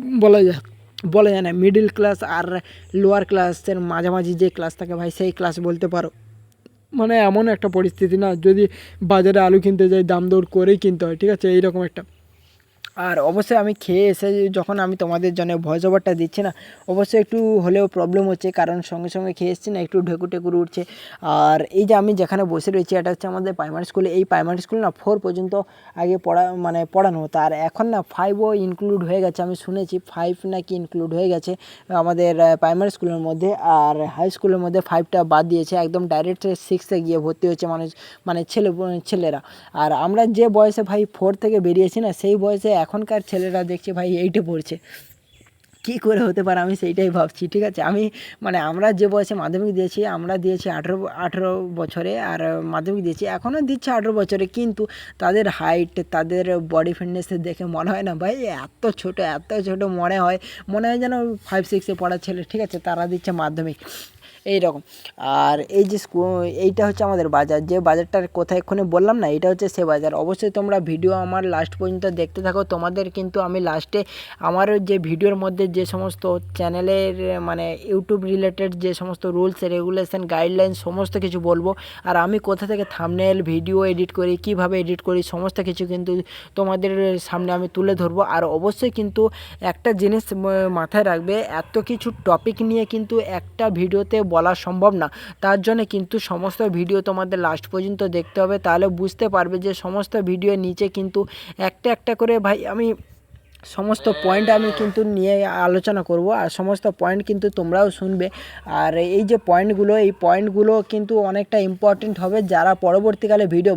Speaker 6: বলা যায় না, মিডিল ক্লাস আর লোয়ার ক্লাসের মাঝামাঝি যে ক্লাস থাকে ভাই, সেই ক্লাস বলতে পারো। মানে এমন একটা পরিস্থিতি না, যদি বাজারে আলু কিনতে যাই দাম দর করেই কিনতে হয়, ঠিক আছে? এইরকম একটা। আর অবশ্যই আমি খেয়ে এসে যখন আমি তোমাদের জন্য ভয়েস ওভারটা দিচ্ছি না, অবশ্যই একটু হলেও প্রবলেম হচ্ছে, কারণ সঙ্গে সঙ্গে খেয়ে এসেছি না, একটু ঢেকুর উঠছে। আর এই যে আমি যেখানে বসে রয়েছি, এটা হচ্ছে আমাদের প্রাইমারি স্কুলে। এই প্রাইমারি স্কুল না 4 পর্যন্ত আগে পড়ানো হতো, আর এখন না 5ও ইনক্লুড হয়ে গেছে। আমি শুনেছি 5 নাকি ইনক্লুড হয়ে গেছে আমাদের প্রাইমারি স্কুলের মধ্যে, আর হাই স্কুলের মধ্যে 5টা বাদ দিয়েছে, একদম ডাইরেক্ট 6-এ গিয়ে ভর্তি হচ্ছে মানে ছেলেরা। আর আমরা যে বয়সে ভাই 4 থেকে বেরিয়েছি না, সেই বয়সে এখনকার ছেলেরা দেখছি ভাই 8-এ পড়ছে। কী করে হতে পারে আমি সেইটাই ভাবছি, ঠিক আছে? আমরা যে বয়সে মাধ্যমিক দিয়েছি, আমরা দিয়েছি 18 বছরে, আর মাধ্যমিক দিয়েছি এখনও দিচ্ছে 18 বছরে, কিন্তু তাদের হাইট, তাদের বডি ফিটনেসে দেখে মনে হয় না ভাই এত ছোট মনে হয় যেন 5-6-এ পড়া ছেলে, ঠিক আছে? তারা দিচ্ছে মাধ্যমিক। এই রকম। আর এই যে এইটা হচ্ছে আমাদের বাজার, যে বাজারটার কথা এক্ষুনি বললাম না, এটা হচ্ছে সে বাজার। অবশ্যই তোমরা ভিডিও আমার লাস্ট পর্যন্ত দেখতে থাকো, তোমাদের কিন্তু আমি লাস্টে আমার যে ভিডিওর মধ্যে যে সমস্ত চ্যানেলের মানে ইউটিউব রিলেটেড যে সমস্ত রুলস রেগুলেশন গাইডলাইন সমস্ত কিছু বলবো। আর আমি কোথা থেকে থাম্বনেল ভিডিও এডিট করি, কিভাবে এডিট করি, সমস্ত কিছু কিন্তু তোমাদের সামনে আমি তুলে ধরবো। আর অবশ্যই কিন্তু একটা জিনিস মাথায় রাখবে, এত কিছু টপিক নিয়ে কিন্তু একটা ভিডিওতে বলা সম্ভব না। তার জন্য কিন্তু সমস্ত ভিডিও তোমাদের লাস্ট পর্যন্ত দেখতে হবে, তাহলে বুঝতে পারবে যে সমস্ত ভিডিওর নিচে কিন্তু একটা একটা করে ভাই আমি সমস্ত পয়েন্ট আমি কিন্তু নিয়ে আলোচনা করব, আর সমস্ত পয়েন্ট কিন্তু তোমরাও শুনবে। আর এই যে পয়েন্টগুলো, এই পয়েন্টগুলো কিন্তু অনেকটা ইম্পর্টেন্ট হবে যারা পরবর্তীকালে ভিডিও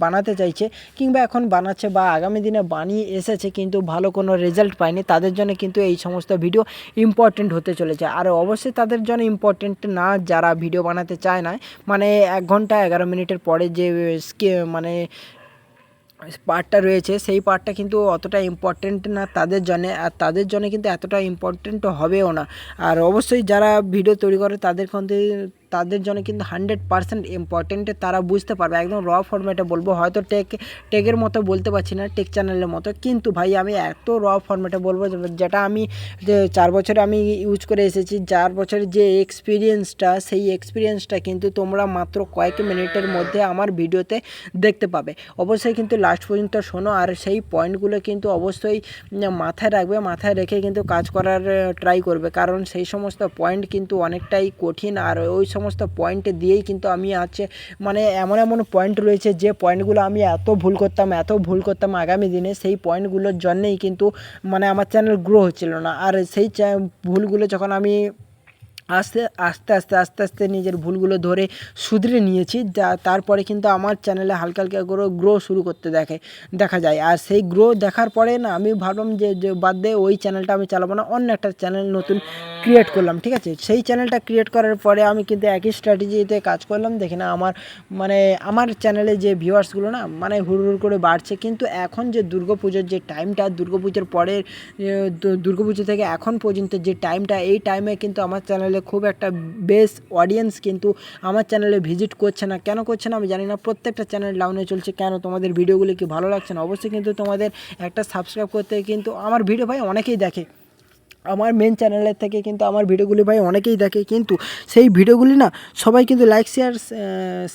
Speaker 6: বানাতে চাইছে, কিংবা এখন বানাচ্ছে বা আগামী দিনে বানিয়ে এসেছে কিন্তু ভালো কোনো রেজাল্ট পায়নি, তাদের জন্য কিন্তু এই সমস্ত ভিডিও ইম্পর্টেন্ট হতে চলেছে। আর অবশ্যই তাদের জন্য ইম্পর্টেন্ট না যারা ভিডিও বানাতে চায় না, মানে 1 ঘন্টা 11 মিনিটের পরে যে মানে পার্টটা রয়েছে সেই পার্টটা কিন্তু অতটা ইম্পর্টেন্ট না তাদের জন্যে, আর তাদের জন্য কিন্তু এতটা ইম্পর্টেন্ট হবেও না। আর অবশ্যই যারা ভিডিও তৈরি করে তাদের জন্য কিন্তু 100% ইম্পর্টেন্ট, তারা বুঝতে পারবে। একদম র ফরম্যাটে বলবো, হয়তো টেকের মতো বলতে পারছি না, টেক চ্যানেলের মতো, কিন্তু ভাই আমি এত র ফরম্যাটে বলবো যেটা আমি যে 4 বছরে আমি ইউজ করে এসেছি, 4 বছরের যে এক্সপিরিয়েন্সটা, সেই এক্সপিরিয়েন্সটা কিন্তু তোমরা মাত্র কয়েক মিনিটের মধ্যে আমার ভিডিওতে দেখতে পাবে। অবশ্যই কিন্তু লাস্ট পর্যন্ত শোনো, আর সেই পয়েন্টগুলো কিন্তু অবশ্যই মাথায় রাখবে, মাথায় রেখে কিন্তু কাজ করার ট্রাই করবে, কারণ সেই সমস্ত পয়েন্ট কিন্তু অনেকটাই কঠিন। আর ওই সমস্ত পয়েন্ট দিয়েই কিন্তু আমি মানে এমন পয়েন্ট রয়েছে যে পয়েন্টগুলো আমি এত ভুল করতাম আগামী দিনে, সেই পয়েন্টগুলোর জন্যেই কিন্তু মানে আমার চ্যানেল গ্রো হচ্ছিল না। আর সেই ভুলগুলো যখন আমি আস্তে নিজের ভুলগুলো ধরে শুধরে নিয়েছি, তারপরে কিন্তু আমার চ্যানেলে হালকা গ্রো শুরু করতে দেখা যায়। আর সেই গ্রো দেখার পরে না আমি ভাবলাম যে বাদ দিয়ে ওই চ্যানেলটা আমি চালাবো না, অন্য একটা চ্যানেল নতুন ক্রিয়েট করলাম, ঠিক আছে। সেই চ্যানেলটা ক্রিয়েট করার পরে আমি কিন্তু একই স্ট্র্যাটেজিতে কাজ করলাম, দেখি না আমার চ্যানেলে যে ভিউয়ার্সগুলো না মানে হুড় করে বাড়ছে। কিন্তু এখন যে দুর্গাপুজোর যে টাইমটা, দুর্গাপুজোর পরের দুর্গাপুজো থেকে এখন পর্যন্ত যে টাইমটা, এই টাইমে কিন্তু আমার চ্যানেলে খুব একটা বেশ অডিয়েন্স কিন্তু আমার চ্যানেলে ভিজিট করছে না। কেন করছে না আমি জানি না, প্রত্যেকটা চ্যানেল ডাউনে চলছে। কেন? তোমাদের ভিডিওগুলি কি ভালো লাগছে না? অবশ্যই কিন্তু তোমাদের একটা সাবস্ক্রাইব করতে, কিন্তু আমার ভিডিও ভাই অনেকেই দেখে, আমার মেন চ্যানেলের থেকে কিন্তু আমার ভিডিওগুলি ভাই অনেকেই দেখে, কিন্তু সেই ভিডিওগুলি না সবাই কিন্তু লাইক শেয়ার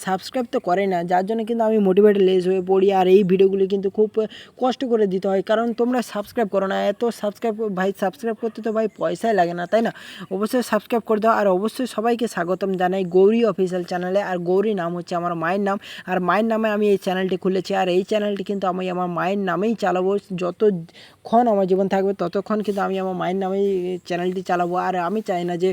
Speaker 6: সাবস্ক্রাইব তো করে না, যার জন্য কিন্তু আমি মোটিভেটেড লেস হয়ে পড়ি। আর এই ভিডিওগুলি কিন্তু খুব কষ্ট করে দিতে হয়, কারণ তোমরা সাবস্ক্রাইব করো না। এত সাবস্ক্রাইব করতে তো ভাই পয়সাই লাগে না, তাই না? অবশ্যই সাবস্ক্রাইব করে দাও। আর অবশ্যই সবাইকে স্বাগতম জানাই গৌরী অফিসিয়াল চ্যানেলে। আর গৌরী নাম হচ্ছে আমার মায়ের নাম, আর মায়ের নামে আমি এই চ্যানেলটি খুলেছি। আর এই চ্যানেলটি কিন্তু আমি আমার মায়ের নামেই চালাবো, যতক্ষণ আমার জীবন থাকবে ততক্ষণ কিন্তু আমি আমার মায়ের নামেই চ্যানেলটি চালাবো। আর আমি চাই না যে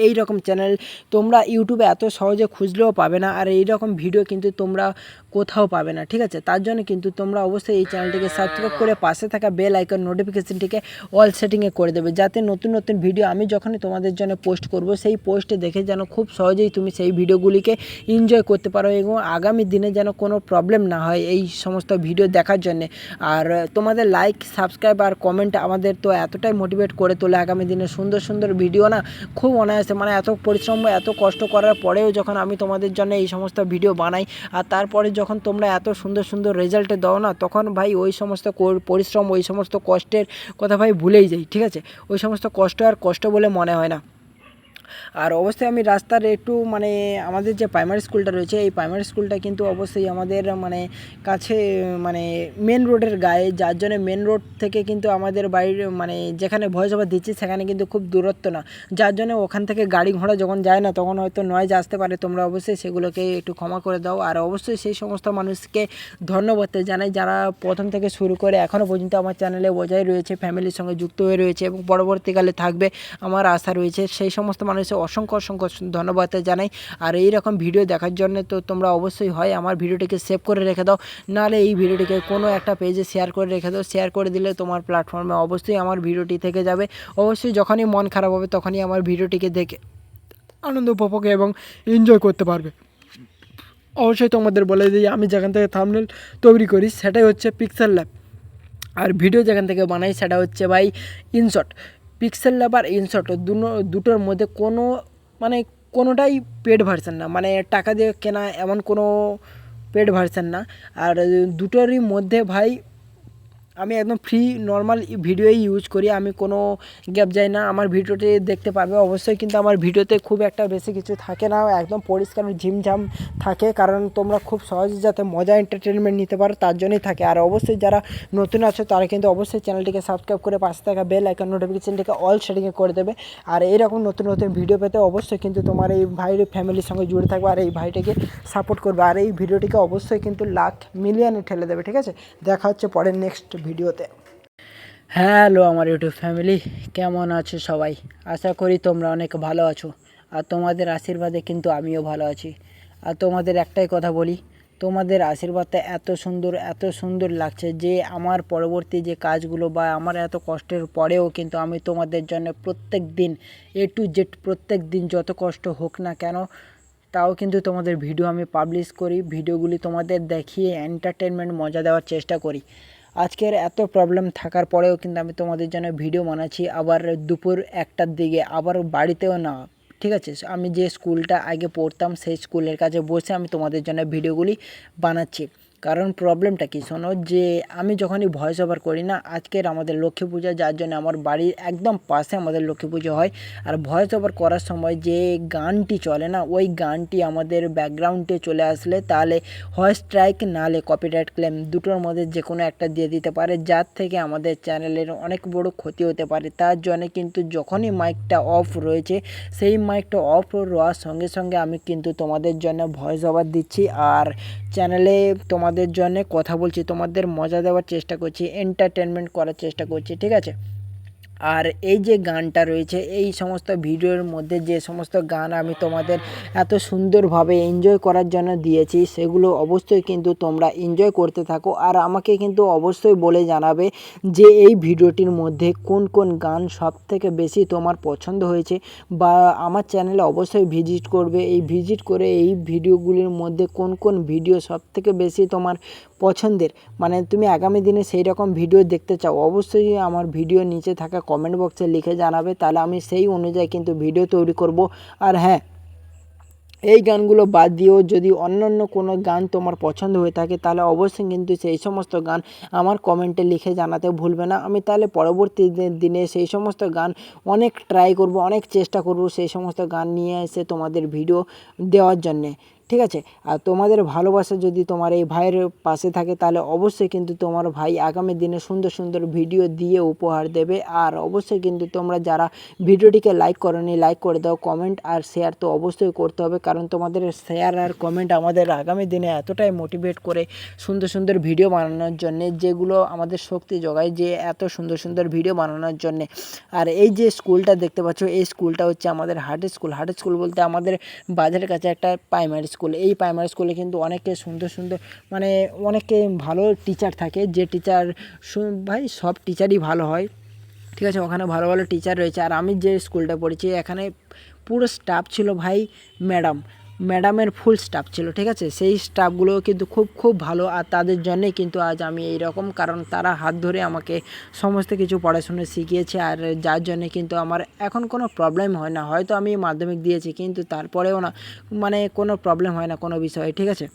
Speaker 6: এই রকম চ্যানেল তোমরা ইউটিউবে এত সহজে খুঁজলেও পাবে না, আর এই রকম ভিডিও কিন্তু তোমরা কোথাও পাবে না, ঠিক আছে। তার জন্য কিন্তু তোমরা অবশ্যই এই চ্যানেলটিকে সাবস্ক্রাইব করে পাশে থাকা বেল আইকন নোটিফিকেশনটিকে অল সেটিংয়ে করে দেবে, যাতে নতুন ভিডিও আমি যখনই তোমাদের জন্য পোস্ট করব, সেই পোস্টে দেখে যেন খুব সহজেই তুমি সেই ভিডিওগুলিকে এনজয় করতে পারো, এবং আগামী দিনে যেন কোনো প্রবলেম না হয় এই সমস্ত ভিডিও দেখার জন্যে। আর তোমাদের লাইক, সাবস্ক্রাইব আর কমেন্ট আমাদের তো এতটাই মোটিভেট করে তোলে আগামী দিনে সুন্দর ভিডিও না খুব অনায়াসে, মানে এত পরিশ্রম এত কষ্ট করার পরেও যখন আমি তোমাদের জন্য এই সমস্ত ভিডিও বানাই, আর তারপরে যখন তোমরা এত সুন্দর রেজাল্ট দাও না, তখন ভাই ওই সমস্ত পরিশ্রম, ওই সমস্ত কষ্টের কথা ভাই ভুলেই যাই, ঠিক আছে। ওই সমস্ত কষ্ট আর কষ্ট বলে মনে হয় না। আর অবশ্যই আমি রাস্তার একটু মানে আমাদের যে প্রাইমারি স্কুলটা রয়েছে, এই প্রাইমারি স্কুলটা কিন্তু অবশ্যই আমাদের মানে কাছে, মানে মেন রোডের গায়ে, যার জন্য মেন রোড থেকে কিন্তু আমাদের বাড়ির মানে যেখানে ভয়েস ওভার দিচ্ছি সেখানে কিন্তু খুব দূরত্ব না, যার জন্য ওখান থেকে গাড়ি ঘোড়া যখন যায় না তখন হয়তো নয়েজ আসতে পারে, তোমরা অবশ্যই সেগুলোকে একটু ক্ষমা করে দাও। আর অবশ্যই সেই সমস্ত মানুষকে ধন্যবাদ জানাই যারা প্রথম থেকে শুরু করে এখনও পর্যন্ত আমার চ্যানেলে বজায় রয়েছে, ফ্যামিলির সঙ্গে যুক্ত হয়ে রয়েছে এবং পরবর্তীকালে থাকবে আমার আশা রয়েছে। সেই সমস্ত মানুষের অসংখ্য ধন্যবাদ জানাই। আর এই রকম ভিডিও দেখার জন্য তো তোমরা অবশ্যই হয় আমার ভিডিওটিকে সেভ করে রেখে দাও, নাহলে এই ভিডিওটিকে কোনো একটা পেজে শেয়ার করে রেখে দাও। শেয়ার করে দিলে তোমার প্ল্যাটফর্মে অবশ্যই আমার ভিডিওটি থেকে যাবে। অবশ্যই যখনই মন খারাপ হবে তখনই আমার ভিডিওটিকে দেখে আনন্দ উপভোগ এবং এনজয় করতে পারবে। অবশ্যই তোমাদের বলে দিই, আমি যেখান থেকে থাম্বনেল তৈরি করি সেটাই হচ্ছে পিক্সেল ল্যাব, আর ভিডিও যেখান থেকে বানাই সেটা হচ্ছে ভাই ইনশট। পিক্সেল ল্যাব আর ইনশট দুটোর মধ্যে কোনো মানে কোনোটাই পেড ভার্সান না, মানে টাকা দিয়ে কেনা এমন কোনো পেড ভার্সান না। আর দুটোরই মধ্যে ভাই আমি একদম ফ্রি নর্মাল ভিডিওই ইউজ করি, আমি কোনো গ্যাপ যাই না। আমার ভিডিওটি দেখতে পারবে অবশ্যই, কিন্তু আমার ভিডিওতে খুব একটা বেশি কিছু থাকে না, একদম পরিষ্কার ঝিমঝাম থাকে, কারণ তোমরা খুব সহজে যাতে মজা এন্টারটেনমেন্ট নিতে পারো তার জন্যই থাকে। আর অবশ্যই যারা নতুন আছো তারা কিন্তু অবশ্যই চ্যানেলটিকে সাবস্ক্রাইব করে পাশে থাকা বেল আইকন নোটিফিকেশনটিকে অল সেটিংয়ে করে দেবে। আর এইরকম নতুন নতুন ভিডিও পেতে অবশ্যই কিন্তু তোমার এই ভাইয়ের ফ্যামিলির সঙ্গে জুড়ে থাকবে আর এই ভাইটিকে সাপোর্ট করবে। আর এই ভিডিওটিকে অবশ্যই কিন্তু লাখ মিলিয়নে ঠেলে দেবে। ঠিক আছে, দেখা হচ্ছে পরের নেক্সট ভিডিওতে। হ্যালো আমার ইউটিউব ফ্যামিলি, কেমন আছো সবাই? আশা করি তোমরা অনেক ভালো আছো, আর তোমাদের আশীর্বাদে কিন্তু আমিও ভালো আছি। আর তোমাদের একটাই কথা বলি, তোমাদের আশীর্বাদটা এত সুন্দর লাগছে যে আমার পরবর্তী যে কাজগুলো বা আমার এত কষ্টের পরেও কিন্তু আমি তোমাদের জন্য প্রত্যেক দিন A to Z প্রত্যেক দিন যত কষ্ট হোক না কেন তাও কিন্তু তোমাদের ভিডিও আমি পাবলিশ করি, ভিডিওগুলি তোমাদের দেখিয়ে এন্টারটেনমেন্ট মজা দেওয়ার চেষ্টা করি। আজকের এত প্রবলেম থাকার পরেও কিন্তু আমি তোমাদের জন্য ভিডিও বানাচ্ছি, আবার দুপুর 1টার দিকে, আবার বাড়িতেও না। ঠিক আছে, আমি যে স্কুলটা আগে পড়তাম সেই স্কুলের কাছে বসে আমি তোমাদের জন্য ভিডিওগুলি বানাচ্ছি। কারণ প্রবলেমটা কি শোনো, যে আমি যখনই ভয়েস ওভার করি না, আজকের আমাদের লক্ষ্মী পূজা, যার জন্য আমার বাড়ির একদম পাশে আমাদের লক্ষ্মী পুজো হয়। আর ভয়েস ওভার করার সময় যে গানটি চলে না, ওই গানটি আমাদের ব্যাকগ্রাউন্ডে চলে আসলে তাহলে হয় স্ট্রাইক নাহলে কপিরাইট ক্লেম, দুটোর মধ্যে যে কোনো একটা দিয়ে দিতে পারে, যার থেকে আমাদের চ্যানেলের অনেক বড় ক্ষতি হতে পারে। তার জন্য কিন্তু যখনই মাইকটা অফ রয়েছে, সেই মাইকটা অফ হওয়ার সঙ্গে সঙ্গে আমি কিন্তু তোমাদের জন্য ভয়েস ওভার দিচ্ছি আর চ্যানেলে তোমাদের জন্য কথা বলছি, তোমাদের মজা দেওয়ার চেষ্টা করছি, এন্টারটেনমেন্ট করার চেষ্টা করছি। ঠিক আছে, আর এই যে গানটা রয়েছে, এই সমস্ত ভিডিওর মধ্যে যে সমস্ত গান আমি তোমাদের এত সুন্দরভাবে এনজয় করার জন্য দিয়েছি, সেগুলো অবশ্যই কিন্তু তোমরা এনজয় করতে থাকো। আর আমাকে কিন্তু অবশ্যই বলে জানাবে যে এই ভিডিওটির মধ্যে কোন কোন গান সবথেকে বেশি তোমার পছন্দ হয়েছে, বা আমার চ্যানেলে অবশ্যই ভিজিট করবে, এই ভিজিট করে এই ভিডিওগুলির মধ্যে কোন কোন ভিডিও সবথেকে বেশি তোমার পছন্দের, মানে তুমি আগামী দিনে সেই রকম ভিডিও দেখতে চাও, অবশ্যই আমার ভিডিও নিচে থাকা কমেন্ট বক্সে লিখে জানাবে, তাহলে আমি সেই অনুযায়ী কিন্তু ভিডিও তৈরি করব। আর হ্যাঁ, এই গানগুলো বাদ দিয়েও যদি অন্যান্য কোনো গান তোমার পছন্দ হয়ে থাকে তাহলে অবশ্যই কিন্তু সেই সমস্ত গান আমার কমেন্টে লিখে জানাতে ভুলবে না। আমি তাহলে পরবর্তী দিনে সেই সমস্ত গান অনেক ট্রাই করব, অনেক চেষ্টা করব সেই সমস্ত গান নিয়ে এসে তোমাদের ভিডিও দেওয়ার জন্যে। ঠিক আছে, আর তোমাদের ভালোবাসা যদি তোমার এই ভাইয়ের পাশে থাকে তাহলে অবশ্যই কিন্তু তোমার ভাই আগামী দিনে সুন্দর সুন্দর ভিডিও দিয়ে উপহার দেবে। আর অবশ্যই কিন্তু তোমরা যারা ভিডিওটিকে লাইক করোনি লাইক করে দাও, কমেন্ট আর শেয়ার তো অবশ্যই করতে হবে, কারণ তোমাদের শেয়ার আর কমেন্ট আমাদের আগামী দিনে এতটাই মোটিভেট করে সুন্দর সুন্দর ভিডিও বানানোর জন্যে, যেগুলো আমাদের শক্তি যোগায় যে এত সুন্দর সুন্দর ভিডিও বানানোর জন্যে। আর এই যে স্কুলটা দেখতে পাচ্ছ, এই স্কুলটা হচ্ছে আমাদের হার্ট স্কুল। হার্ট স্কুল বলতে আমাদের বাজারের কাছে একটা প্রাইমারি স্কুল। এই প্রাইমারি স্কুলে কিন্তু অনেকে সুন্দর সুন্দর, মানে অনেকে ভালো টিচার থাকে, যে টিচার ভাই সব টিচারই ভালো হয়। ঠিক আছে, ওখানে ভালো ভালো টিচার রয়েছে। আর আমি যে স্কুলটা পড়েছি এখানে পুরো স্টাফ ছিল ভাই ম্যাডামের ফুল স্টাফ ছিল। ঠিক আছে, সেই স্টাফগুলো কিন্তু খুব ভালো, আর তাদের জন্যেই কিন্তু আজ আমি এই রকম, কারণ তারা হাত ধরে আমাকে সমস্ত কিছু পড়াশোনা শিখিয়েছে। আর যার জন্যে কিন্তু আমার এখন কোনো প্রবলেম হয় না। হয়তো আমি মাধ্যমিক দিয়েছি কিন্তু তারপরেও না, মানে কোনো প্রবলেম হয় না কোনো বিষয়ে। ঠিক আছে,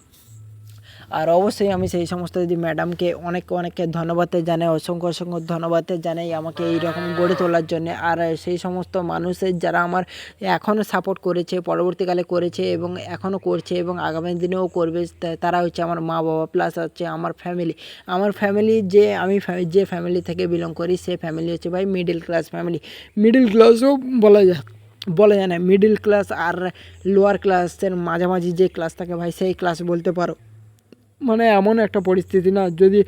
Speaker 6: আর অবশ্যই আমি সেই সমস্ত যদি ম্যাডামকে অনেককে ধন্যবাদ জানাই, অসংখ্য ধন্যবাদ জানাই আমাকে এইরকম গড়ে তোলার জন্যে। আর সেই সমস্ত মানুষের যারা আমার এখনও সাপোর্ট করেছে, পরবর্তীকালে করেছে এবং এখনও করছে এবং আগামী দিনেও করবে, তারা হচ্ছে আমার মা বাবা প্লাস হচ্ছে আমার ফ্যামিলি। যে আমি যে ফ্যামিলি থেকে বিলং করি সেই ফ্যামিলি হচ্ছে ভাই মিডিল ক্লাস ফ্যামিলি। মিডিল ক্লাসও বলা যায় না, মিডিল ক্লাস আর লোয়ার ক্লাসের মাঝামাঝি যে ক্লাস থাকে ভাই, সেই ক্লাস বলতে পারো। মানে এমন একটা পরিস্থিতি না, যদি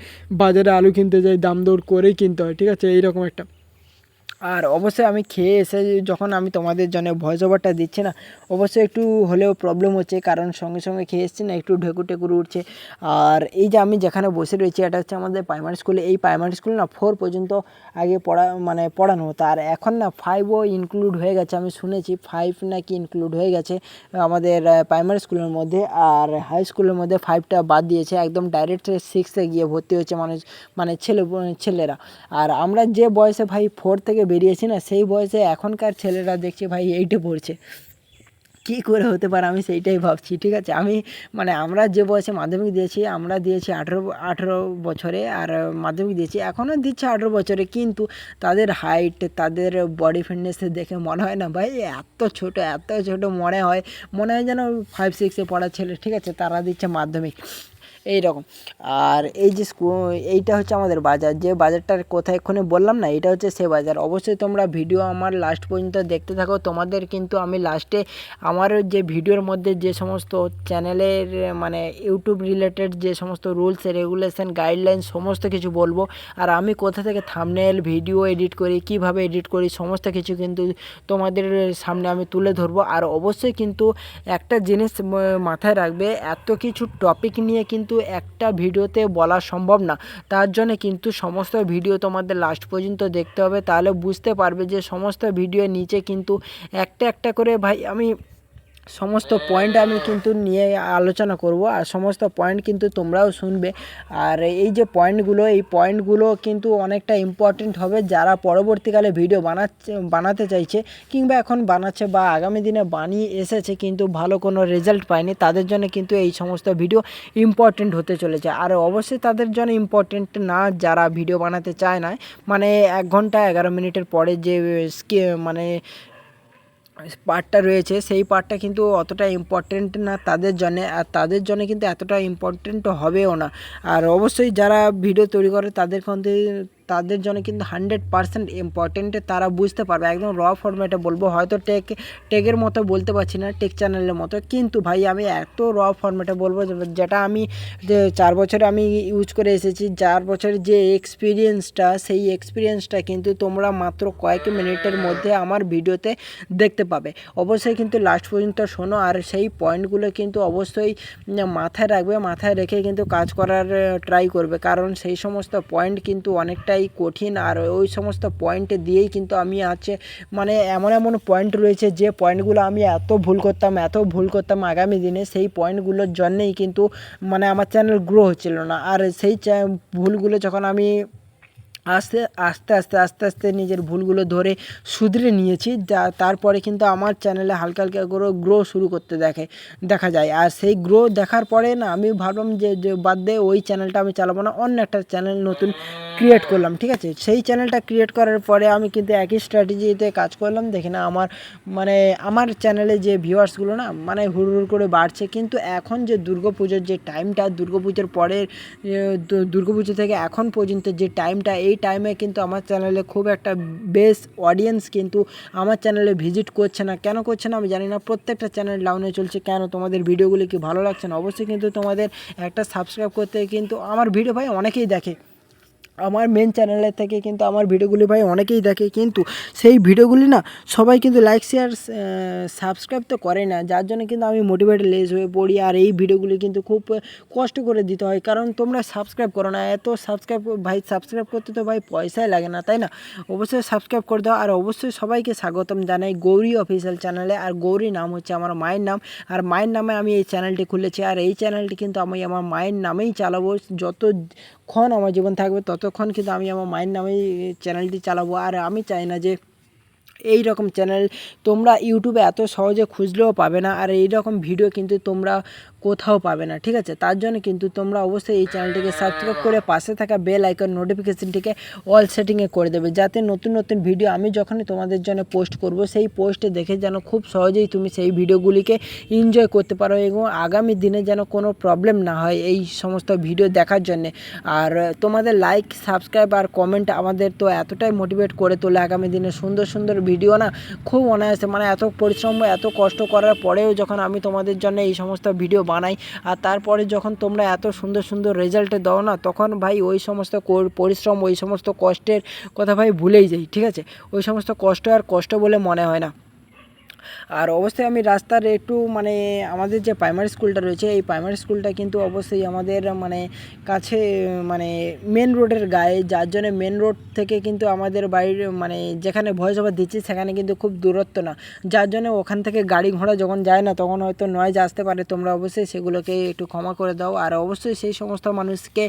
Speaker 6: বাজারে আলু কিনতে যাই দাম দৌড় করেই কিনতে হয়। ঠিক আছে, এইরকম একটা। আর অবশ্যই আমি খেয়ে এসে যখন আমি তোমাদের জন্য ভয়েস ওভারটা দিচ্ছি না, অবশ্যই একটু হলেও প্রবলেম হচ্ছে, কারণ সঙ্গে খেয়ে এসেছি না, একটু ঢেকুর উঠছে। আর এই যে আমি যেখানে বসে রয়েছি এটা হচ্ছে আমাদের প্রাইমারি স্কুলে। এই প্রাইমারি স্কুলে না 4 পর্যন্ত আগে পড়ানো হতো, আর এখন না 5ও ইনক্লুড হয়ে গেছে। আমি শুনেছি 5 নাকি ইনক্লুড হয়ে গেছে আমাদের প্রাইমারি স্কুলের মধ্যে, আর হাই স্কুলের মধ্যে 5টা বাদ দিয়েছে, একদম ডাইরেক্ট 6-এ গিয়ে ভর্তি হচ্ছে মানে ছেলেরা। আর আমরা যে বয়সে ভাই 4 থেকে বেরিয়েছি না, সেই বয়সে এখনকার ছেলেরা দেখছি ভাই 8-এ পড়ছে। কী করে হতে পারে আমি সেইটাই ভাবছি, ঠিক আছে। আমি মানে আমরা যে বয়সে মাধ্যমিক দিয়েছি, আমরা দিয়েছি 18 বছরে, আর মাধ্যমিক দিয়েছি এখনও দিচ্ছে 18 বছরে, কিন্তু তাদের হাইট, তাদের বডি ফিটনেস দেখে মনে হয় না ভাই এত ছোট মনে হয় যেন 5-6-এ পড়া ছেলে, ঠিক আছে, তারা দিচ্ছে মাধ্যমিক এই রকম। আর এই যে এইটা হচ্ছে আমাদের বাজার, যে বাজারটার কথা এক্ষুনি বললাম না, এটা হচ্ছে সে বাজার। অবশ্যই তোমরা ভিডিও আমার লাস্ট পর্যন্ত দেখতে থাকো, তোমাদের কিন্তু আমি লাস্টে আমার যে ভিডিওর মধ্যে যে সমস্ত চ্যানেলের মানে ইউটিউব রিলেটেড যে সমস্ত রুলস রেগুলেশন গাইডলাইন সমস্ত কিছু বলবো, আর আমি কোথা থেকে থাম্বনেল ভিডিও এডিট করি, কিভাবে এডিট করি, সমস্ত কিছু কিন্তু তোমাদের সামনে আমি তুলে ধরবো। আর অবশ্যই কিন্তু একটা জিনিস মাথায় রাখবে, এত কিছু টপিক নিয়ে কিন্তু একটা ভিডিওতে বলা সম্ভব না, তার জন্য কিন্তু সমস্ত ভিডিও তোমাদের লাস্ট পর্যন্ত দেখতে হবে, তাহলে বুঝতে পারবে যে সমস্ত ভিডিও নিচে কিন্তু একটা করে ভাই আমি সমস্ত পয়েন্ট আমি কিন্তু নিয়ে আলোচনা করব, আর সমস্ত পয়েন্ট কিন্তু তোমরাও শুনবে। আর এই যে এই পয়েন্টগুলো কিন্তু অনেকটা ইম্পর্টেন্ট হবে, যারা পরবর্তীকালে ভিডিও বানাতে চাইছে, কিংবা এখন বানাচ্ছে বা আগামী দিনে বানিয়ে এসেছে কিন্তু ভালো কোনো রেজাল্ট পায়নি, তাদের জন্য কিন্তু এই সমস্ত ভিডিও ইম্পর্টেন্ট হতে চলেছে। আর অবশ্যই তাদের জন্য ইম্পর্টেন্ট না যারা ভিডিও বানাতে চায় না, মানে 1 ঘন্টা 11 মিনিটের পরে যে মানে পার্টটা রয়েছে, সেই পার্টটা কিন্তু অতটা ইম্পর্টেন্ট না তাদের জন্যে, আর তাদের জন্য কিন্তু এতটা ইম্পর্টেন্ট হবেও না। আর অবশ্যই যারা ভিডিও তৈরি করে তাদের জন্য কিন্তু 100% ইম্পর্টেন্ট, তারা বুঝতে পারবে, একদম র ফরম্যাটে বলবো, হয়তো টেকের মতো বলতে পারছি না, টেক চ্যানেলের মতো, কিন্তু ভাই আমি এত র ফরম্যাটে বলবো যেটা আমি যে 4 বছরে আমি ইউজ করে এসেছি, 4 বছরের যে এক্সপিরিয়েন্সটা, সেই এক্সপিরিয়েন্সটা কিন্তু তোমরা মাত্র কয়েক মিনিটের মধ্যে আমার ভিডিওতে দেখতে পাবে। অবশ্যই কিন্তু লাস্ট পর্যন্ত শোনো, আর সেই পয়েন্টগুলো কিন্তু অবশ্যই মাথায় রাখবে, মাথায় রেখে কিন্তু কাজ করার ট্রাই করবে, কারণ সেই সমস্ত পয়েন্ট কিন্তু অনেকটাই কঠিন, আর ওই সমস্ত পয়েন্ট দিয়েই কিন্তু আমি মানে এমন পয়েন্ট রয়েছে যে পয়েন্টগুলো আমি এত ভুল করতাম আগামী দিনে, সেই পয়েন্টগুলোর জন্যেই কিন্তু মানে আমার চ্যানেল গ্রো হচ্ছিল না। আর সেই ভুলগুলো যখন আমি আস্তে নিজের ভুলগুলো ধরে শুধরে নিয়েছি, তারপরে কিন্তু আমার চ্যানেলে হালকা করে গ্রো শুরু করতে দেখা যায়। আর সেই গ্রো দেখার পরে না আমি ভাবলাম যে বাদ দিয়ে ওই চ্যানেলটা আমি চালাবো না, অন্য একটা চ্যানেল নতুন ক্রিয়েট করলাম, ঠিক আছে। সেই চ্যানেলটা ক্রিয়েট করার পরে আমি কিন্তু একই স্ট্র্যাটেজিতে কাজ করলাম, দেখি না আমার চ্যানেলে যে ভিউয়ার্সগুলো না মানে হুড় করে বাড়ছে, কিন্তু এখন যে দুর্গাপুজোর যে টাইমটা, দুর্গাপুজোর পরের দুর্গাপুজো থেকে এখন পর্যন্ত যে টাইমটা, এই টাইমে কিন্তু আমার চ্যানেলে খুব একটা বেশ অডিয়েন্স কিন্তু আমার চ্যানেলে ভিজিট করছে না। কেন করছে না আমি জানি না, প্রত্যেকটা চ্যানেল ডাউনে চলছে। কেন? তোমাদের ভিডিওগুলি কি ভালো লাগছে না? অবশ্যই কিন্তু তোমাদের একটা সাবস্ক্রাইব করতে, কিন্তু আমার ভিডিও ভাই অনেকেই দেখে, আমার মেন চ্যানেলের থেকে কিন্তু আমার ভিডিওগুলি ভাই অনেকেই দেখে, কিন্তু সেই ভিডিওগুলি না সবাই কিন্তু লাইক শেয়ার সাবস্ক্রাইব তো করে না, যার জন্য কিন্তু আমি মোটিভেটেড লেস হয়ে পড়ি। আর এই ভিডিওগুলি কিন্তু খুব কষ্ট করে দিতে হয়, কারণ তোমরা সাবস্ক্রাইব করো না। এত সাবস্ক্রাইব করতে তো ভাই পয়সাই লাগে না, তাই না? অবশ্যই সাবস্ক্রাইব করে দাও। আর অবশ্যই সবাইকে স্বাগতম জানাই গৌরী অফিসিয়াল চ্যানেলে। আর গৌরী নাম হচ্ছে আমার মায়ের নাম, আর মায়ের নামে আমি এই চ্যানেলটি খুলেছি। আর এই চ্যানেলটি কিন্তু আমি আমার মায়ের নামেই চালাবো, যতক্ষণ আমার জীবন থাকবে ততক্ষণ কিন্তু আমি আমার মায়ের নামেই চ্যানেলটি চালাবো। আর আমি চাই না যে এই রকম চ্যানেল তোমরা ইউটিউবে এত সহজে খুঁজলেও পাবে না, আর এই রকম ভিডিও কিন্তু তোমরা কোথাও পাবে না, ঠিক আছে। তার জন্য কিন্তু তোমরা অবশ্যই এই চ্যানেলটিকে সাবস্ক্রাইব করে পাশে থাকা বেল আইকন নোটিফিকেশনটিকে অল সেটিংয়ে করে দেবে, যাতে নতুন ভিডিও আমি যখনই তোমাদের জন্য পোস্ট করব, সেই পোস্টে দেখে যেন খুব সহজেই তুমি সেই ভিডিওগুলিকে এনজয় করতে পারো, এবং আগামী দিনে যেন কোনো প্রবলেম না হয় এই সমস্ত ভিডিও দেখার জন্যে। আর তোমাদের লাইক, সাবস্ক্রাইব আর কমেন্ট আমাদের তো এতটাই মোটিভেট করে তোলে, আগামী দিনে সুন্দর ভিডিও না খুব অনায়াসে, মানে এত পরিশ্রম এত কষ্ট করার পরেও যখন আমি তোমাদের জন্য এই সমস্ত ভিডিও বানাই, আর তারপরে যখন তোমরা এত সুন্দর রেজাল্ট দাও না, তখন ভাই ওই সমস্ত পরিশ্রম, ওই সমস্ত কষ্টের কথা ভাই ভুলেই যাই, ঠিক আছে। ওই সমস্ত কষ্ট আর কষ্ট বলে মনে হয় না। আর অবশ্যই আমি রাস্তার একটু মানে আমাদের যে প্রাইমারি স্কুলটা রয়েছে, এই প্রাইমারি স্কুলটা কিন্তু অবশ্যই আমাদের মানে কাছে, মানে মেন রোডের গায়ে, যার জন্য মেন রোড থেকে কিন্তু আমাদের বাড়ির মানে যেখানে ভয়েস ওভার দিচ্ছি সেখানে কিন্তু খুব দূরত্ব না, যার জন্য ওখান থেকে গাড়ি ঘোড়া যখন যায় না তখন হয়তো নয়েজ আসতে পারে, তোমরা অবশ্যই সেগুলোকে একটু ক্ষমা করে দাও। আর অবশ্যই সেই সমস্ত মানুষকে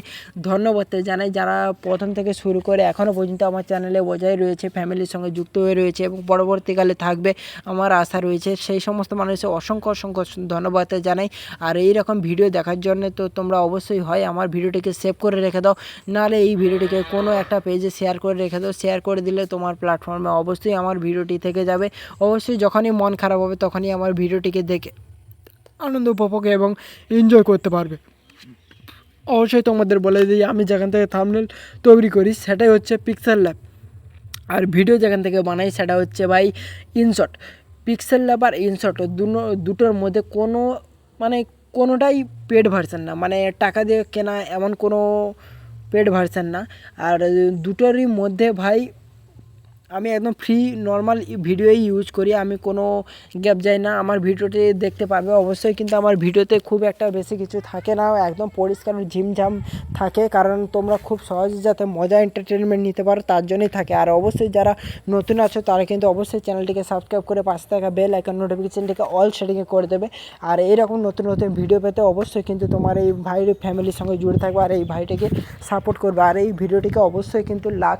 Speaker 6: ধন্যবাদ জানাই যারা প্রথম থেকে শুরু করে এখনও পর্যন্ত আমার চ্যানেলে বজায় রয়েছে, ফ্যামিলির সঙ্গে যুক্ত হয়ে রয়েছে এবং পরবর্তীকালে থাকবে। আমার আশা রয়েছে। সেই সমস্ত মানুষের অসংখ্য অসংখ্য ধন্যবাদ জানাই। আর এই রকম ভিডিও দেখার জন্য তো তোমরা অবশ্যই হয় আমার ভিডিওটিকে সেভ করে রেখে দাও, নাহলে এই ভিডিওটিকে কোনো একটা পেজে শেয়ার করে রেখে দাও। শেয়ার করে দিলে তোমার প্ল্যাটফর্মে অবশ্যই আমার ভিডিওটি থেকে যাবে। অবশ্যই যখনই মন খারাপ হবে তখনই আমার ভিডিওটিকে দেখে আনন্দ উপভোগ এবং এনজয় করতে পারবে। অবশ্যই তোমাদের বলে দিই, আমি যেখান থেকে থাম্বনেল তৈরি করি সেটাই হচ্ছে পিক্সেল ল্যাব, আর ভিডিও যেখান থেকে বানাই সেটা হচ্ছে ভাই ইনশট। পিক্সেল ল্যাব আর ইনশট দুটোর মধ্যে কোনোটাই পেড ভার্সান না, মানে টাকা দিয়ে কেনা এমন কোনো পেড ভার্সান না। আর দুটোরই মধ্যে ভাই আমি একদম ফ্রি নর্মাল ভিডিওই ইউজ করি, আমি কোনো গ্যাপ যাই না। আমার ভিডিওটি দেখতে পারবে অবশ্যই, কিন্তু আমার ভিডিওতে খুব একটা বেশি কিছু থাকে না, একদম পরিষ্কার ঝিমঝাম থাকে, কারণ তোমরা খুব সহজে যাতে মজা এন্টারটেনমেন্ট নিতে পারো তার জন্যই থাকে। আর অবশ্যই যারা নতুন আছো তারা কিন্তু অবশ্যই চ্যানেলটিকে সাবস্ক্রাইব করে পাশে থাকা বেল আইকন নোটিফিকেশনটিকে অল সেটিংয়ে করে দেবে। আর এইরকম নতুন নতুন ভিডিও পেতে অবশ্যই কিন্তু তোমার এই ভাইয়ের ফ্যামিলির সঙ্গে জুড়ে থাকবে আর এই ভাইটিকে সাপোর্ট করবে। আর এই ভিডিওটিকে অবশ্যই কিন্তু লাখ